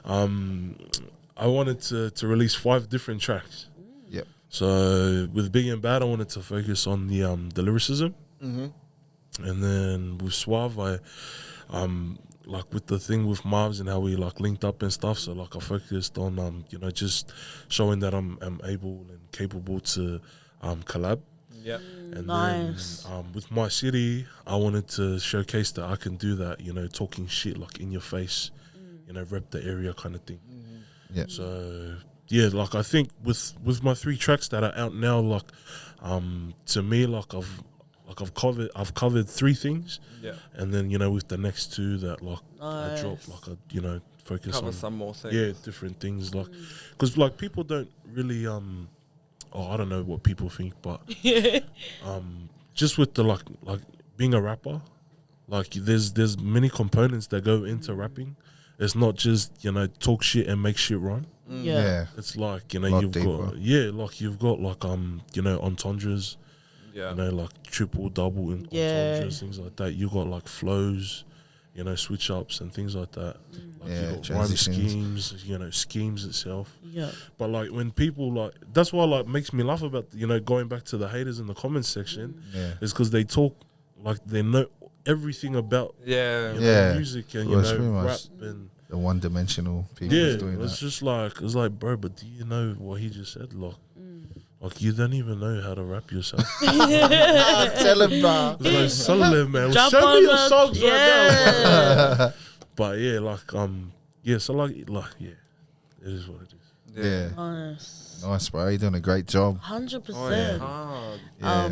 I wanted to release 5 different tracks. Yep. So with Big and Bad, I wanted to focus on the lyricism, and then with Suave, I like with the thing with Marv's and how we like linked up and stuff. So like I focused on you know, just showing that I'm able and capable to collab. Yep. And Nice. then with My City, I wanted to showcase that I can do that, you know, talking shit like in your face, you know, rep the area kind of thing. Yeah. So yeah, like I think with my 3 tracks that are out now, like to me, like I've covered 3 things, Yeah. and then, you know, with the next 2 that like I Nice. drop, like I, you know, focus Cover on some more things. yeah, different things, like because like people don't really I don't know what people think, but just with the like being a rapper, like there's many components that go into rapping. It's not just, you know, talk shit and make shit rhyme. Yeah. It's like, you know, Lot you've deeper. got you've got like you know, entendres, Yeah. you know, like triple, double entendres, things like that. You got like flows, you know, switch ups and things like that. Like Yeah, you got rhyme transitions. schemes, you know, schemes itself. Yeah. But like when people like, that's why like makes me laugh about, you know, going back to the haters in the comments section, Yeah. is because they talk like they know everything about Yeah. you know, Yeah. music and, Well, you it's pretty know, rap much and The one-dimensional people yeah, doing it's that. just like, it's like, bro, but do you know what he just said? Like you don't even know how to rap yourself. Tell him, bro. It's like, Solid, man. Jump Show on me your the- songs right yeah. now. But yeah, like yeah, so like yeah, it is what it is. Yeah. Nice. Nice, bro. You're doing a great job. 100%. Hard. Yeah.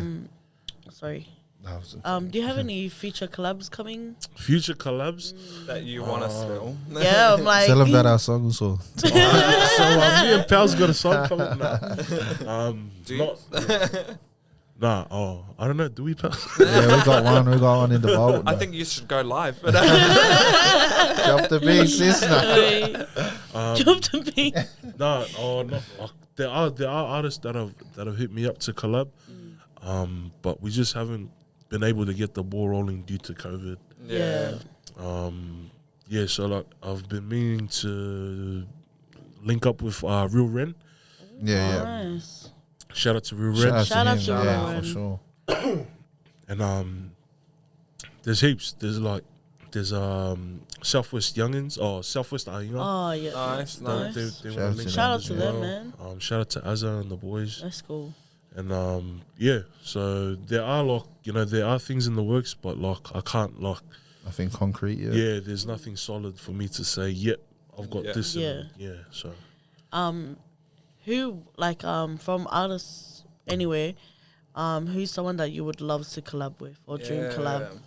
Sorry. That was- Do you have any feature collabs coming? Future collabs. That you want to spill. Yeah, I'm like. Tell him about our song also. So me and Pal's got a song coming now. Do you? I don't know. Do we, Pal? Yeah, we got one in the vault. I think you should go live. Drop the beat, sis. Jump to me. No, there are artists that have hit me up to collab, but we just haven't been able to get the ball rolling due to COVID. Yeah. So like I've been meaning to link up with Real Ren. Yeah, Nice. Shout out to Real Ren. Shout out to him, yeah, Ren. for sure. And there's heaps. There's Southwest Youngins or Southwest Aina. Oh, yeah. Nice, They nice. wanna Shout out link to up Shout out as to well. them, man. Shout out to Azza and the boys. That's cool. And so there are like there are things in the works, but like I can't like Nothing concrete yet. yeah, there's nothing solid for me to say. Yep, I've got Yeah. this. Yeah. And, yeah. So Who, like, from artists anyway, who's someone that you would love to collab with or dream collab?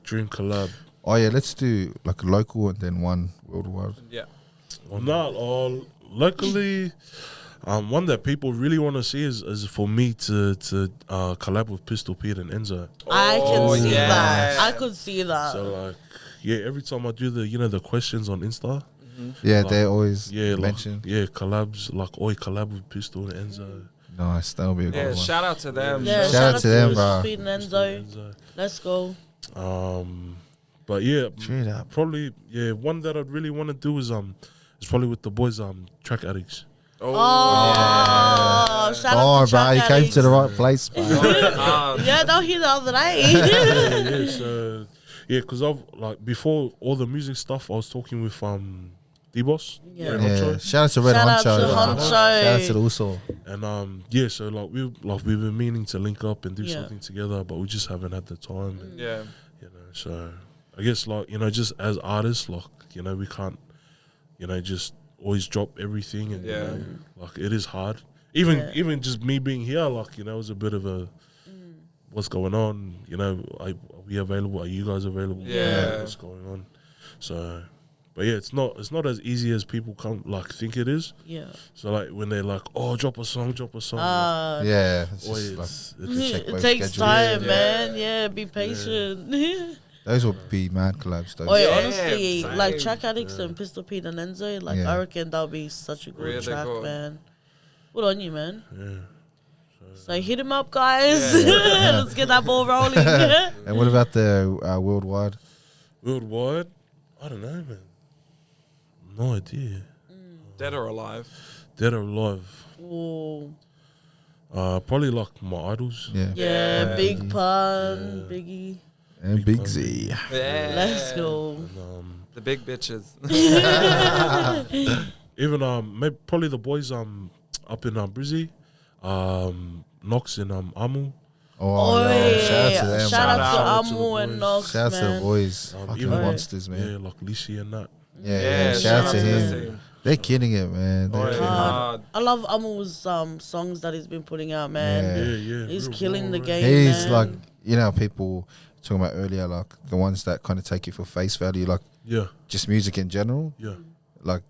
dream collab. Oh yeah, let's do like a local and then one worldwide. Yeah. Well, not all locally. One that people really want to see is for me to collab with Pistol Pete and Enzo. I can see yeah. that. I could see that. So like, yeah, every time I do the questions on Insta, Yeah, Like, they always yeah, mention. like, collabs like collab with Pistol and Enzo. Nice, that'll be a good Yeah, one. shout out to them. yeah, Shout out to them, Pistol bro. Pete and Enzo. Enzo. Let's go. But yeah, Straight up. probably one that I'd really want to do is probably with the boys Track Addicts. Oh, shout Oh, out to bro, Track you came to the right Addicts. place, bro. Yeah, don't hear the other day. yeah, so because I've like before all the music stuff, I was talking with D-Boss, Yeah. Red Yeah, Honcho. shout out to Red Shout out Honcho. to bro. Honcho. Shout out to the also. And so like we've been meaning to link up and do Yeah. something together, but we just haven't had the time. And, Yeah. so I guess like just as artists, like we can't just always drop everything, and Yeah. like it is hard. Even Yeah. even just me being here, like it was a bit of a what's going on. Are we available? Are you guys available? Yeah. What's going on? So, but yeah, it's not as easy as people think it is. Yeah. So like when they're like, oh, drop a song. Yeah, it's Boy, just like it's check It both takes schedules. time, Yeah. man. Yeah, be patient. Those would be mad collabs, though. Oh, yeah, Yeah, honestly, like same. Track Addicts and Pistol Pete and Enzo, like Yeah. I reckon that'll be such a good Really track, good. man. Good on you, man. Yeah. So hit him up, guys. Yeah. Let's get that ball rolling. And what about the worldwide? Worldwide, I don't know, man. No idea. Dead or alive? Dead or alive. Ooh. Probably like my idols. Yeah. Yeah, Big Biggie. Pun, Biggie. And Big Z. Yeah. Let's go. The big bitches. Even maybe probably the boys up in Biggzy, Knox and Amu. Oh, no, Oi, shout out to them. Shout out Shout out to to the Amu and boys. Knox, Shout out to the man. boys. Fucking even- monsters, man. Yeah, like Lishi and that. Yeah, shout out to the him. team. They're killing it, man. They're Oh, killing yeah. it. Hard. I love Amu's songs that he's been putting out, man. Yeah. He's real killing the raw, game, He's man. like, people talking about earlier, like the ones that kind of take you for face value, like Yeah, just music in general. yeah, Like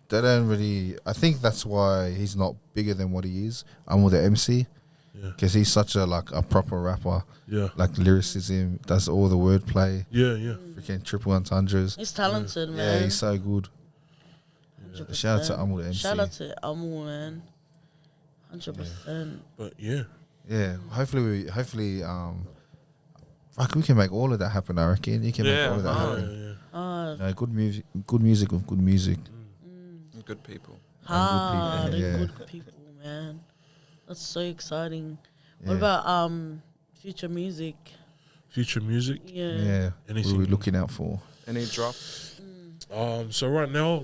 they don't really. I think that's why he's not bigger than what he is. I'm with the MC yeah, because he's such a proper rapper. yeah, Like lyricism, does all the wordplay, yeah. freaking triple entendres. He's talented, Yeah, man. he's so good. 100%. Shout out to Amu, the MC. Shout out to Amu, man. 100%. But yeah, Yeah, hopefully, fuck, we can make all of that happen. I reckon you can make Yeah, all of that yeah, happen. yeah. Good music with good music. Good people. Hard and yeah. good people, man. That's so exciting. What Yeah. about future music? Future music. Yeah. Yeah, what are Anything. we looking out for? Any drop? So right now,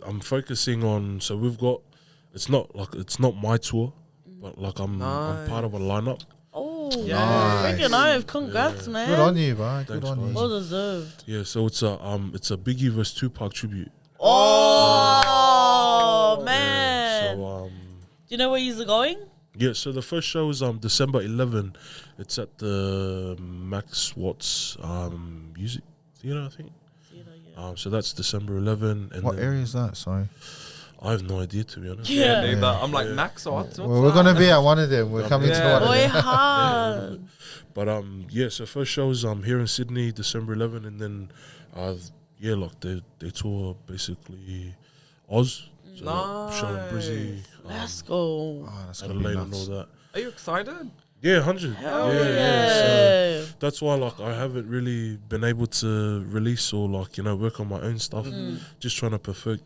I'm focusing on. So we've got. It's not my tour, but I'm part of a lineup. Oh, Yeah. Nice. freaking oath. Congrats, man. Good on you, bro. Good Thanks, on man. you. Well deserved. Yeah, so it's a Biggzy vs Tupac tribute. Oh, Yeah, man. so Do you know where you're going? yeah, so the first show is December 11. It's at the Max Watts Music Theatre, I think. So that's December 11. And What then- area is that? Sorry. I have no idea, to be honest. Yeah. Neither. I'm like, Max, what's Well, we're gonna be at one of them. We're coming to Yeah. one of Boy, them. hard. But so first show is here in Sydney, December 11, and then they tour basically Oz. So show in Brizzy, Let's go. Oh, that's gonna be Adelaide and all nuts. that. Are you excited? Yeah, 100. Hell So that's why, like, I haven't really been able to release or, like, you know, work on my own stuff. Just trying to perfect,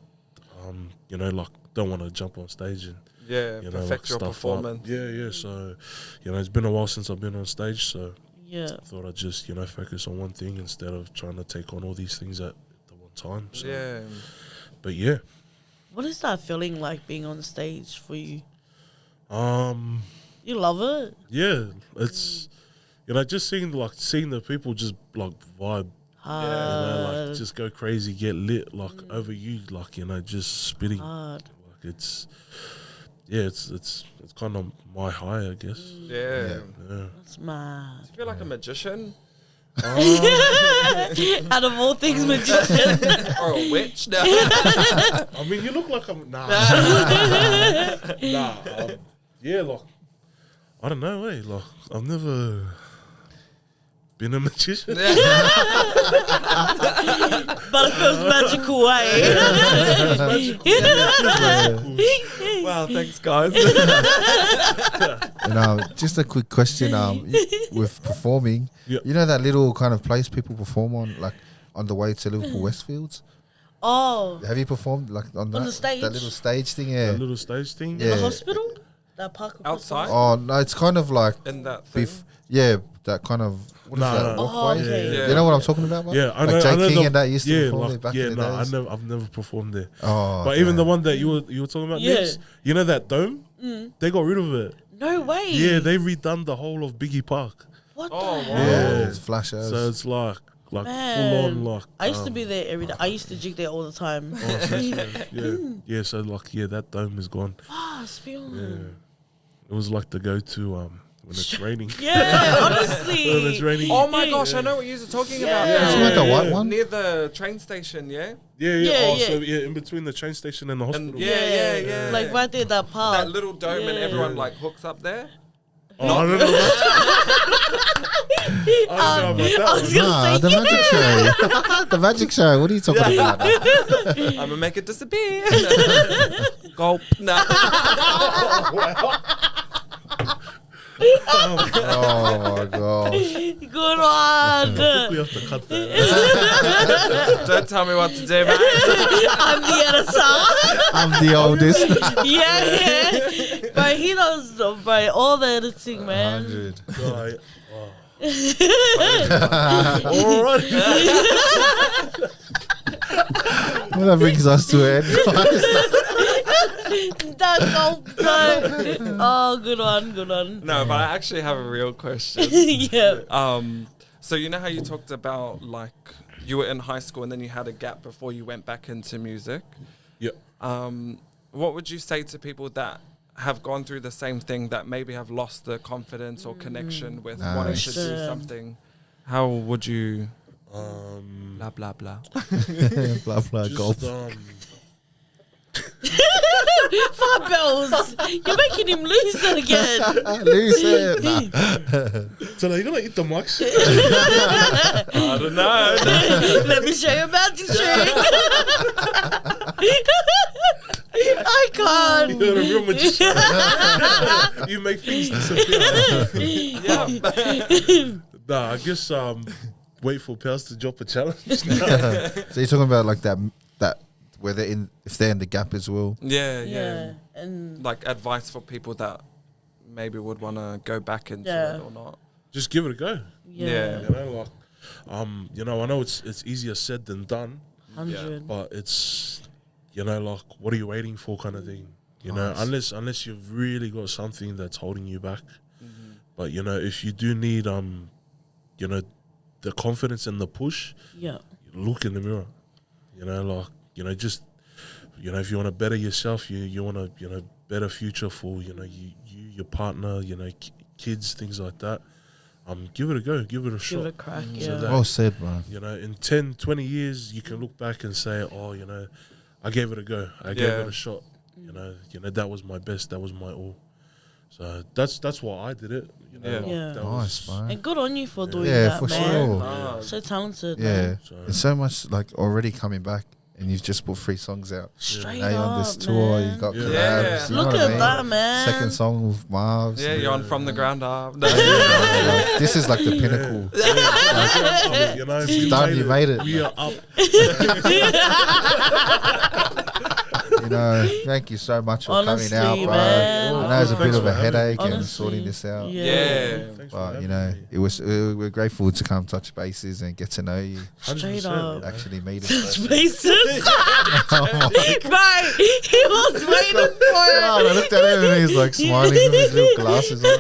you know, like, don't want to jump on stage and, Yeah, you know, perfect like, your stuff performance. up. Yeah. So, you know, it's been a while since I've been on stage, so Yeah. I thought I'd just, you know, focus on one thing instead of trying to take on all these things at the one time. So, Yeah. but yeah. What is that feeling like being on stage for you? Um, You love it? yeah, it's, you know, just seeing the people just, like, vibe. You know, like, just go crazy, get lit, like, over you, like, you know, just spitting. Hard. Like, it's kind of my high, I guess. Yeah. Yeah. That's mad. Do you feel like a magician? Out of all things, magician. Or a witch? No. I mean, you look like I'm nah. Yeah, like, I don't know, like, I've never been a magician. But it feels magical, Wow, thanks, guys. Just a quick question. With performing, Yeah. you know that little kind of place people perform on, like on the way to Liverpool Westfields. Oh, Have you performed like on that, the stage? that little stage thing? Yeah. That little stage thing. Yeah. the hospital? That park across the Outside? Oh no, it's kind of like In that thing. that kind of what is Nah, that nah. walkway? Oh, okay. Yeah. You know what I'm talking about? Man? Yeah, I know. Like Jay I know King the- and that used to yeah, perform like, there back yeah, in the days. I've never performed there. Oh, But even damn. the one that you were talking about, Yeah. next, you know that dome? They got rid of it. No way. Yeah, they redone the whole of Biggzy Park. What Oh, the wow. hell? Yeah, it's flash hours. So it's like full Man. on, like. I used to be there every day. I used to jig there all the time. Yeah. So like, yeah, that dome is gone. Ah, spill. Yeah. It was like the go-to when it's raining. Yeah, honestly. When it's raining. Oh my gosh, I know what you're talking about. Yeah. Isn't that the white one? Near the train station, yeah? Yeah. Yeah, So yeah. in between the train station and the hospital. And yeah. Like right there, that park. That little dome and Yeah. everyone like hooks up there. Oh, I don't know. I don't know about that one. Nah, the magic show. The magic show. What are you talking about? I'm gonna make it disappear. Gulp. No. Oh my gosh. Good one. We have to cut that. Don't tell me what to do, man. I'm the editor. I'm the oldest. Yeah. But he does, bro, all the editing, man. 100. Right. All right. Well, that brings us to an end, guys. That gulp, bro. Oh, good one. No, but I actually have a real question. Yeah. So you know how you talked about like you were in high school and then you had a gap before you went back into music. Yeah. What would you say to people that have gone through the same thing, that maybe have lost the confidence or connection with wanting to do Nice. something? How would you blah blah blah? Blah blah golf. Just, Five bells. You're making him lose it again. Lose it. Nah. so like, you're gonna eat the mics? I don't know. Let me show you a magic trick. I can't. You're a real magician. You make things disappear. Yeah. Nah, I guess wait for pals to drop a challenge. So you're talking about like that where they're in, if they're in the gap as well. Yeah. And Like advice for people that maybe would want to go back into Yeah. it or not. Just give it a go. yeah. You know, like, you know, I know it's easier said than done, 100. but it's, you know, like, what are you waiting for, kind of thing. You know, unless you've really got something that's holding you back. But you know, if you do need, you know, the confidence and the push, Yeah. look in the mirror. You know, like, you know, just, you know, if you want to better yourself, you want to, you know, better future for, you know, you your partner, you know, kids, things like that. Give it a go, give it a shot. Give it a crack, So yeah. that, Well said, man. you know, in 10, 20 years, you can look back and say, oh, you know, I gave it a go. I gave it a shot. You know, that was my best. That was my all. So that's why I did it. You know, Yeah. like, Yeah. that Nice, was, man. And good on you for doing Yeah, that, for man. sure. Ah, So talented, Yeah, man. So- and so much like already coming back and you've just put 3 songs out. Straight Now you're on this up, tour, man. you got Yeah. collabs. Yeah. You know Look what I at mean? that, man. Second song with Marv's. Yeah, you're on From the Ground Up. Like, this is like the pinnacle. You know, It's done, you made it. We are up. You know, thank you so much for Honestly, coming out, bro. man. I know it's a bit Thanks of a for having me. headache and Honestly, sorting this out. Yeah. Thanks for But having you know, me. we're grateful to come touch bases and get to know you. Straight 100%, up. man. Actually meet us. Spaces. Right. He was waiting for God, I it. looked at him and he's like smiling with his little glasses on.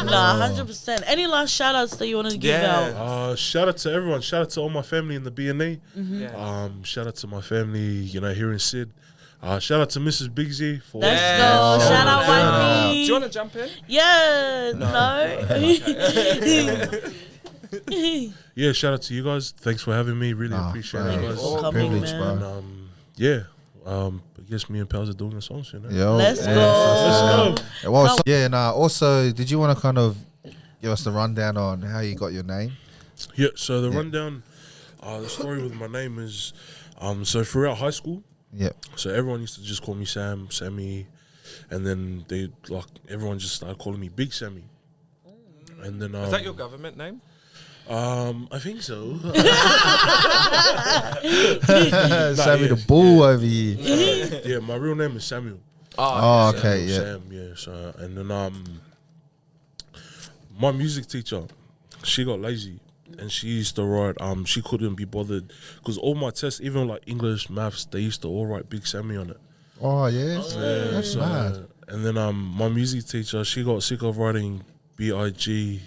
Nah, 100%. Any last shout outs that you want to give Yeah. out? Shout out to everyone. Shout out to all my family in the B&E. Yeah. Shout out to my family, you know, here in Sid. Shout out to Mrs. Biggzy for Let's Yeah. go. Shout out, Shout out. wifey. Do you want to jump in? Yeah. No. Yeah, shout out to you guys. Thanks for having me. Really Ah, appreciate bro. it, Thank you guys. for coming, Privilege, man. bro. Yeah. I guess me and Pals are doing the songs, you know. Yo, Let's yeah, go. Let's go. Well, yeah, nah. Also, did you want to kind of give us the rundown on how you got your name? Yeah, so the rundown, the story with my name is, so throughout high school, Yeah. so everyone used to just call me Sam, Sammy, and then everyone just started calling me Big Sammy. And then Is that your government name? I think so. Sammy the Bull over here. Yeah, my real name is Samuel. Oh, okay, Samuel, yeah. Sam, yeah. So and then my music teacher, she got lazy. And she used to write, she couldn't be bothered because all my tests, even like English, maths, they used to all write Big Sammy on it. Oh, yeah. That's So, mad. and then my music teacher, she got sick of writing Bigsammy.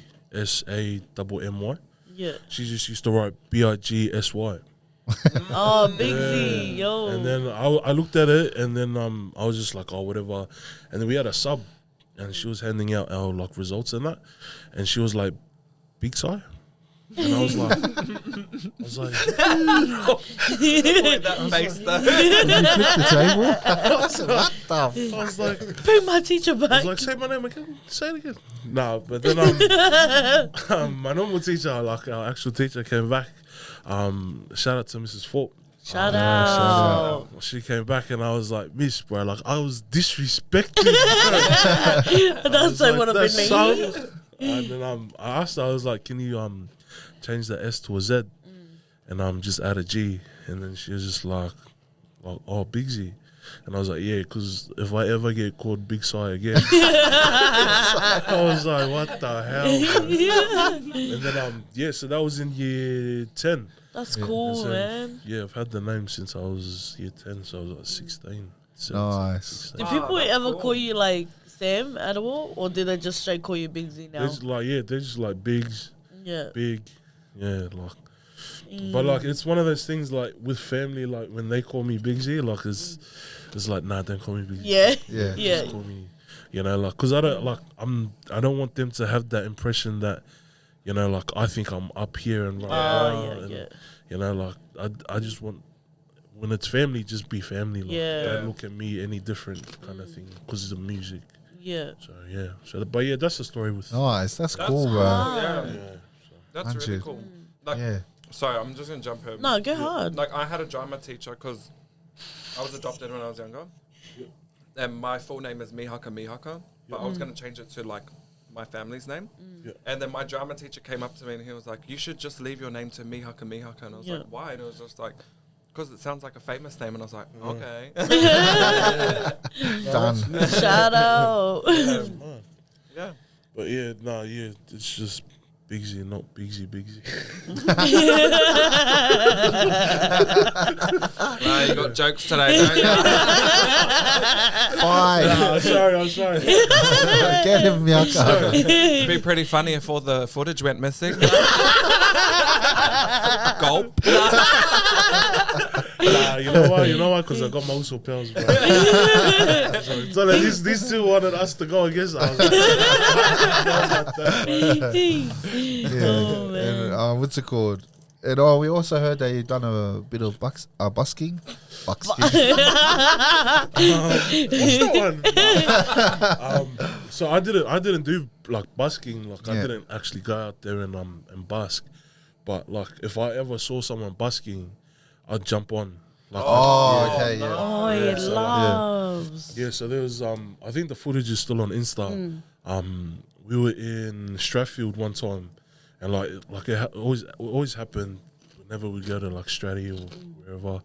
Yeah. She just used to write Bigsy. Oh, Biggzy, yo. And then I looked at it, and then I was just like, oh, whatever. And then we had a sub, and she was handing out our like results and that, and she was like, Bigsy. And I was like, Wait, that face though. You flipped the table? What the I was like, Bring my teacher I was back. like, say my name again. Say it again. No, but then my normal teacher, like our actual teacher, came back. Shout out to Mrs. Falk. Shout out. She came back and I was like, Miss, bro, like I was disrespected. That's like what I've been so. making. And then I asked her, I was like, can you change the S to a Z and just add a G? And then she was just like oh, Biggzy. And I was like, yeah, because if I ever get called Big Sai again, I was like, what the hell? And then so that was in year 10. That's cool, So, man. Yeah, I've had the name since I was year 10, so I was like 16. 17, Nice. 16. Do people that's ever cool. call you like Sam at all, or did they just straight call you Biggzy now? They're just like Bigs, Yeah. big, yeah, like. But like it's one of those things like with family, like when they call me Biggzy, like it's like nah, don't call me Biggzy. Yeah. Yeah. Yeah. Just call me, like, cause I don't want them to have that impression that, like I think I'm up here and Oh, and, yeah. like I just want when it's family, just be family. Like, Yeah. don't look at me any different kind of thing because of the music. Yeah. So yeah, but yeah, that's the story with. Nice. That's That's cool, bro. Yeah, Yeah. that's really 100. cool. Like, Yeah. sorry, I'm just gonna jump in. No, go hard. Like, I had a drama teacher because I was adopted when I was younger, and my full name is Mihaka, but I was gonna change it to like my family's name. Yeah. And then my drama teacher came up to me and he was like, "You should just leave your name to Mihaka," and I was Yeah. like, "Why?" And it was just like, "Because it sounds like a famous name," and I was like, "Okay." Done. Shout out. Man. Yeah. But yeah, it's just Biggzy, not Biggzy. Right, you got jokes today, don't you? Fine. I'm sorry. Get him, Miyaka. It'd be pretty funny if all the footage went missing. Gulp. Nah, you know why? Because I got muscle pills, bro. so like, these two wanted us to go against us. Yeah. Oh, man. And what's it called? And we also heard that you've done a bit of busking. What's that one? So I didn't do like busking. Like I Yeah. didn't actually go out there and busk. But like if I ever saw someone busking, I'd jump on. Like, Okay, yeah. Oh, he Yeah, so, like, loves. Yeah, so there was I think the footage is still on Insta. We were in Strathfield one time, and like it always happened whenever we go to like Stratty or wherever,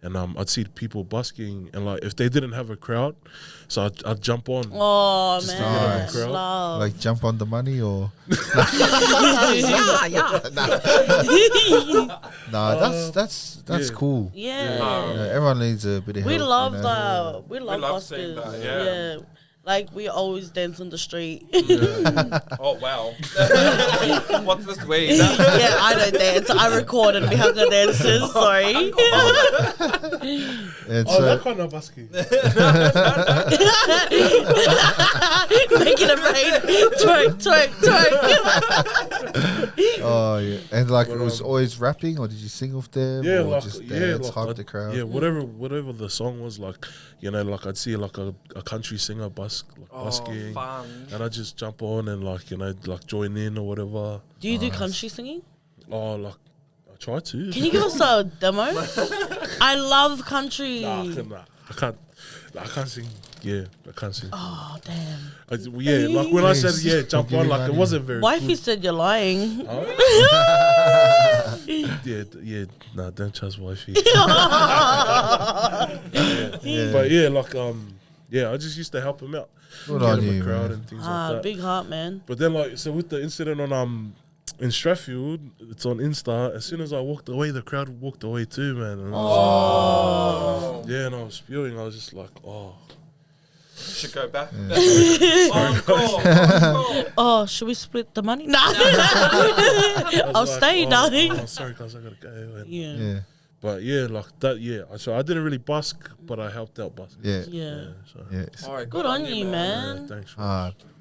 and I'd see people busking, and like if they didn't have a crowd, so I'd jump on. Oh, Just to man. get Nice. a crowd. Love. Like jump on the money or nah, that's Yeah. cool. Yeah. Everyone needs a bit of We help, love you know? that. We love love seeing buskers. that, yeah. Like, we always dance on the street. Oh wow. What's this weed? Yeah, I don't dance. I record and we have the dancers. Sorry. And Oh, that so, kind of busking. Making it rain. Twerk, twerk. oh yeah, and like it was always rapping, or did you sing with them? Yeah, or like just yeah, dance, like hype the crowd. yeah, whatever the song was, like like I'd see like a country singer busking, Fun. and I'd just jump on and like join in or whatever. Do you do country singing? Oh, like I try to. Can you give us a demo? I love country. I can't sing. Yeah, I can't sing. Oh, damn. Like when I said jump on, like it wasn't very. Wifey good. said you're lying. Yeah, nah, don't trust wifey. Yeah. But I just used to help him out, Good get on him a you, crowd man. and things like that. Big heart, man. But then so with the incident on in Strathfield, it's on Insta. As soon as I walked away, the crowd walked away too, man. And I was like, and I was spewing. I was just like, oh. Should go back. Oh, should we split the money? Nah. I I'll was stay, oh, darling. Oh, sorry, guys, I gotta go. And, Yeah. Yeah, But like that, So I didn't really busk, but I helped out busk. yeah, Yeah. So, yeah. All right, Good on you, yeah, man. thanks.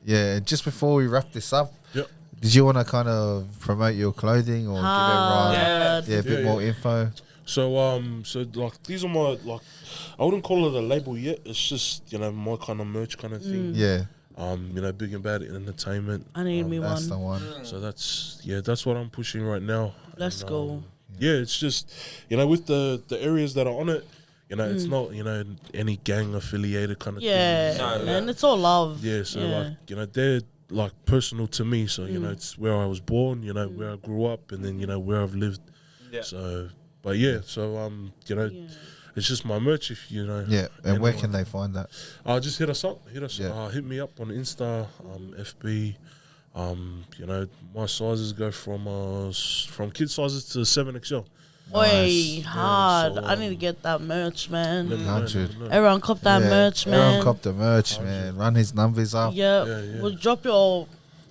Yeah, and just before we wrap this up, Yep. did you want to kind of promote your clothing or give everyone Yeah. a bit more info? So like these are my I wouldn't call it a label yet. It's just my kind of merch kind of thing. Yeah, Big and Bad Entertainment. I need me that's the one. one. So that's what I'm pushing right now. Let's And, go. Yeah, it's just with the areas that are on it, it's not any gang affiliated kind of Yeah, thing. and it's all love. Yeah, so like they're like personal to me. So it's where I was born, where I grew up, and then where I've lived. Yeah. So, but it's just my merch. If Yeah, and where can they find that? just hit us up. Yeah. Hit me up on Insta, FB. My sizes go from kid sizes to 7XL. Oi, hard. so, I need to get that merch, man. 100. Everyone cop that merch, man. Everyone cop the merch, man. Run his numbers up. Yep. Yeah. We'll drop your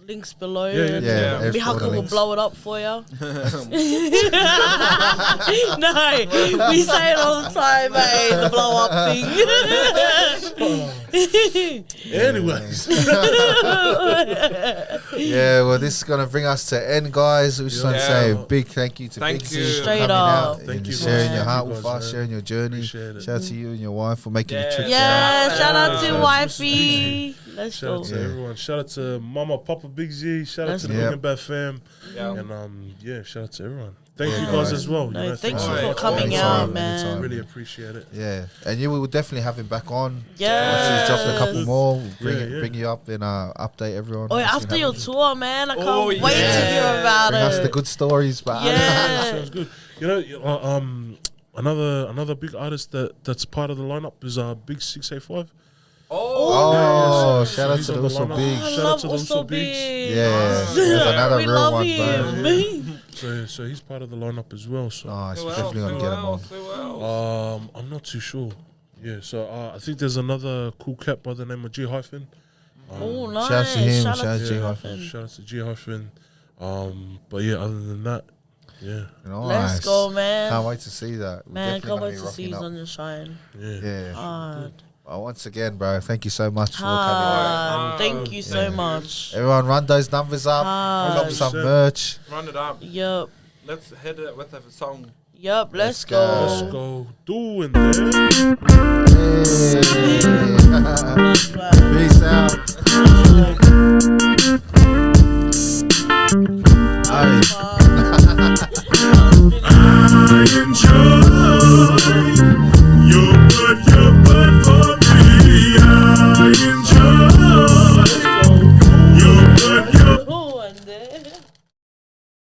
links below. and Yeah, Big all the Hucker will links. blow it up for you. No, we say it all the time, mate. The blow up thing. Anyways, Yeah, well, this is going to bring us to end, guys. We just want to say a big thank you to Thank Biggzy you. for Straight coming up. out Thank and you, sharing man. your heart Thank you with guys, us, man. sharing your journey. Appreciate it. Shout out to you and your wife for making the Yeah. trip Yeah, down. shout out to Yeah. wifey. Let's shout go. out to everyone. Shout out to Mama, Papa, Biggzy. Shout out Let's to the go. Big and Bad fam. Yeah. And shout out to everyone. Thank Yeah, you guys guys. as well. No, thank you thanks for for coming Anytime, out, man. anytime. Really appreciate it. Yeah, and you will definitely have him back on. Yeah. Once he's dropped a couple more, we'll Yeah. bring you up and update everyone. Oh, What's after been your happening. tour, man, I can't Oh, wait to yeah. hear about Bring us it. the good stories, but Yeah. Sounds good. Another big artist that's part of the lineup is Big 685. Oh, so shout out he's to the on the Also lineup. Big. I Shout out love to the Also Also Bigs. Big. Yeah, there's another we real love one, him. So he's part of the lineup as well. So Nice, we're definitely gonna get him on. I'm not too sure. Yeah, so I think there's another cool cat by the name of G Hyphen. Oh, nice. Shout out to him, Shout shout out to G G Hyphen. Shout out to G Hyphen. But yeah, other than that, yeah, Nice. Let's go, man. Can't wait to see that. We're Man, definitely can't gonna wait be to rocking see up. Sun and Shine. yeah. Yeah. Hard. Well, once again, bro, thank you so much for coming out. Hard. Thank you so much. Everyone, run those numbers up. Hard. Drop some merch. Run it up. Yup. Let's hit it with a song. Yup. Let's go. Let's go. go doing that. Hey. Peace out. Hey. Bye.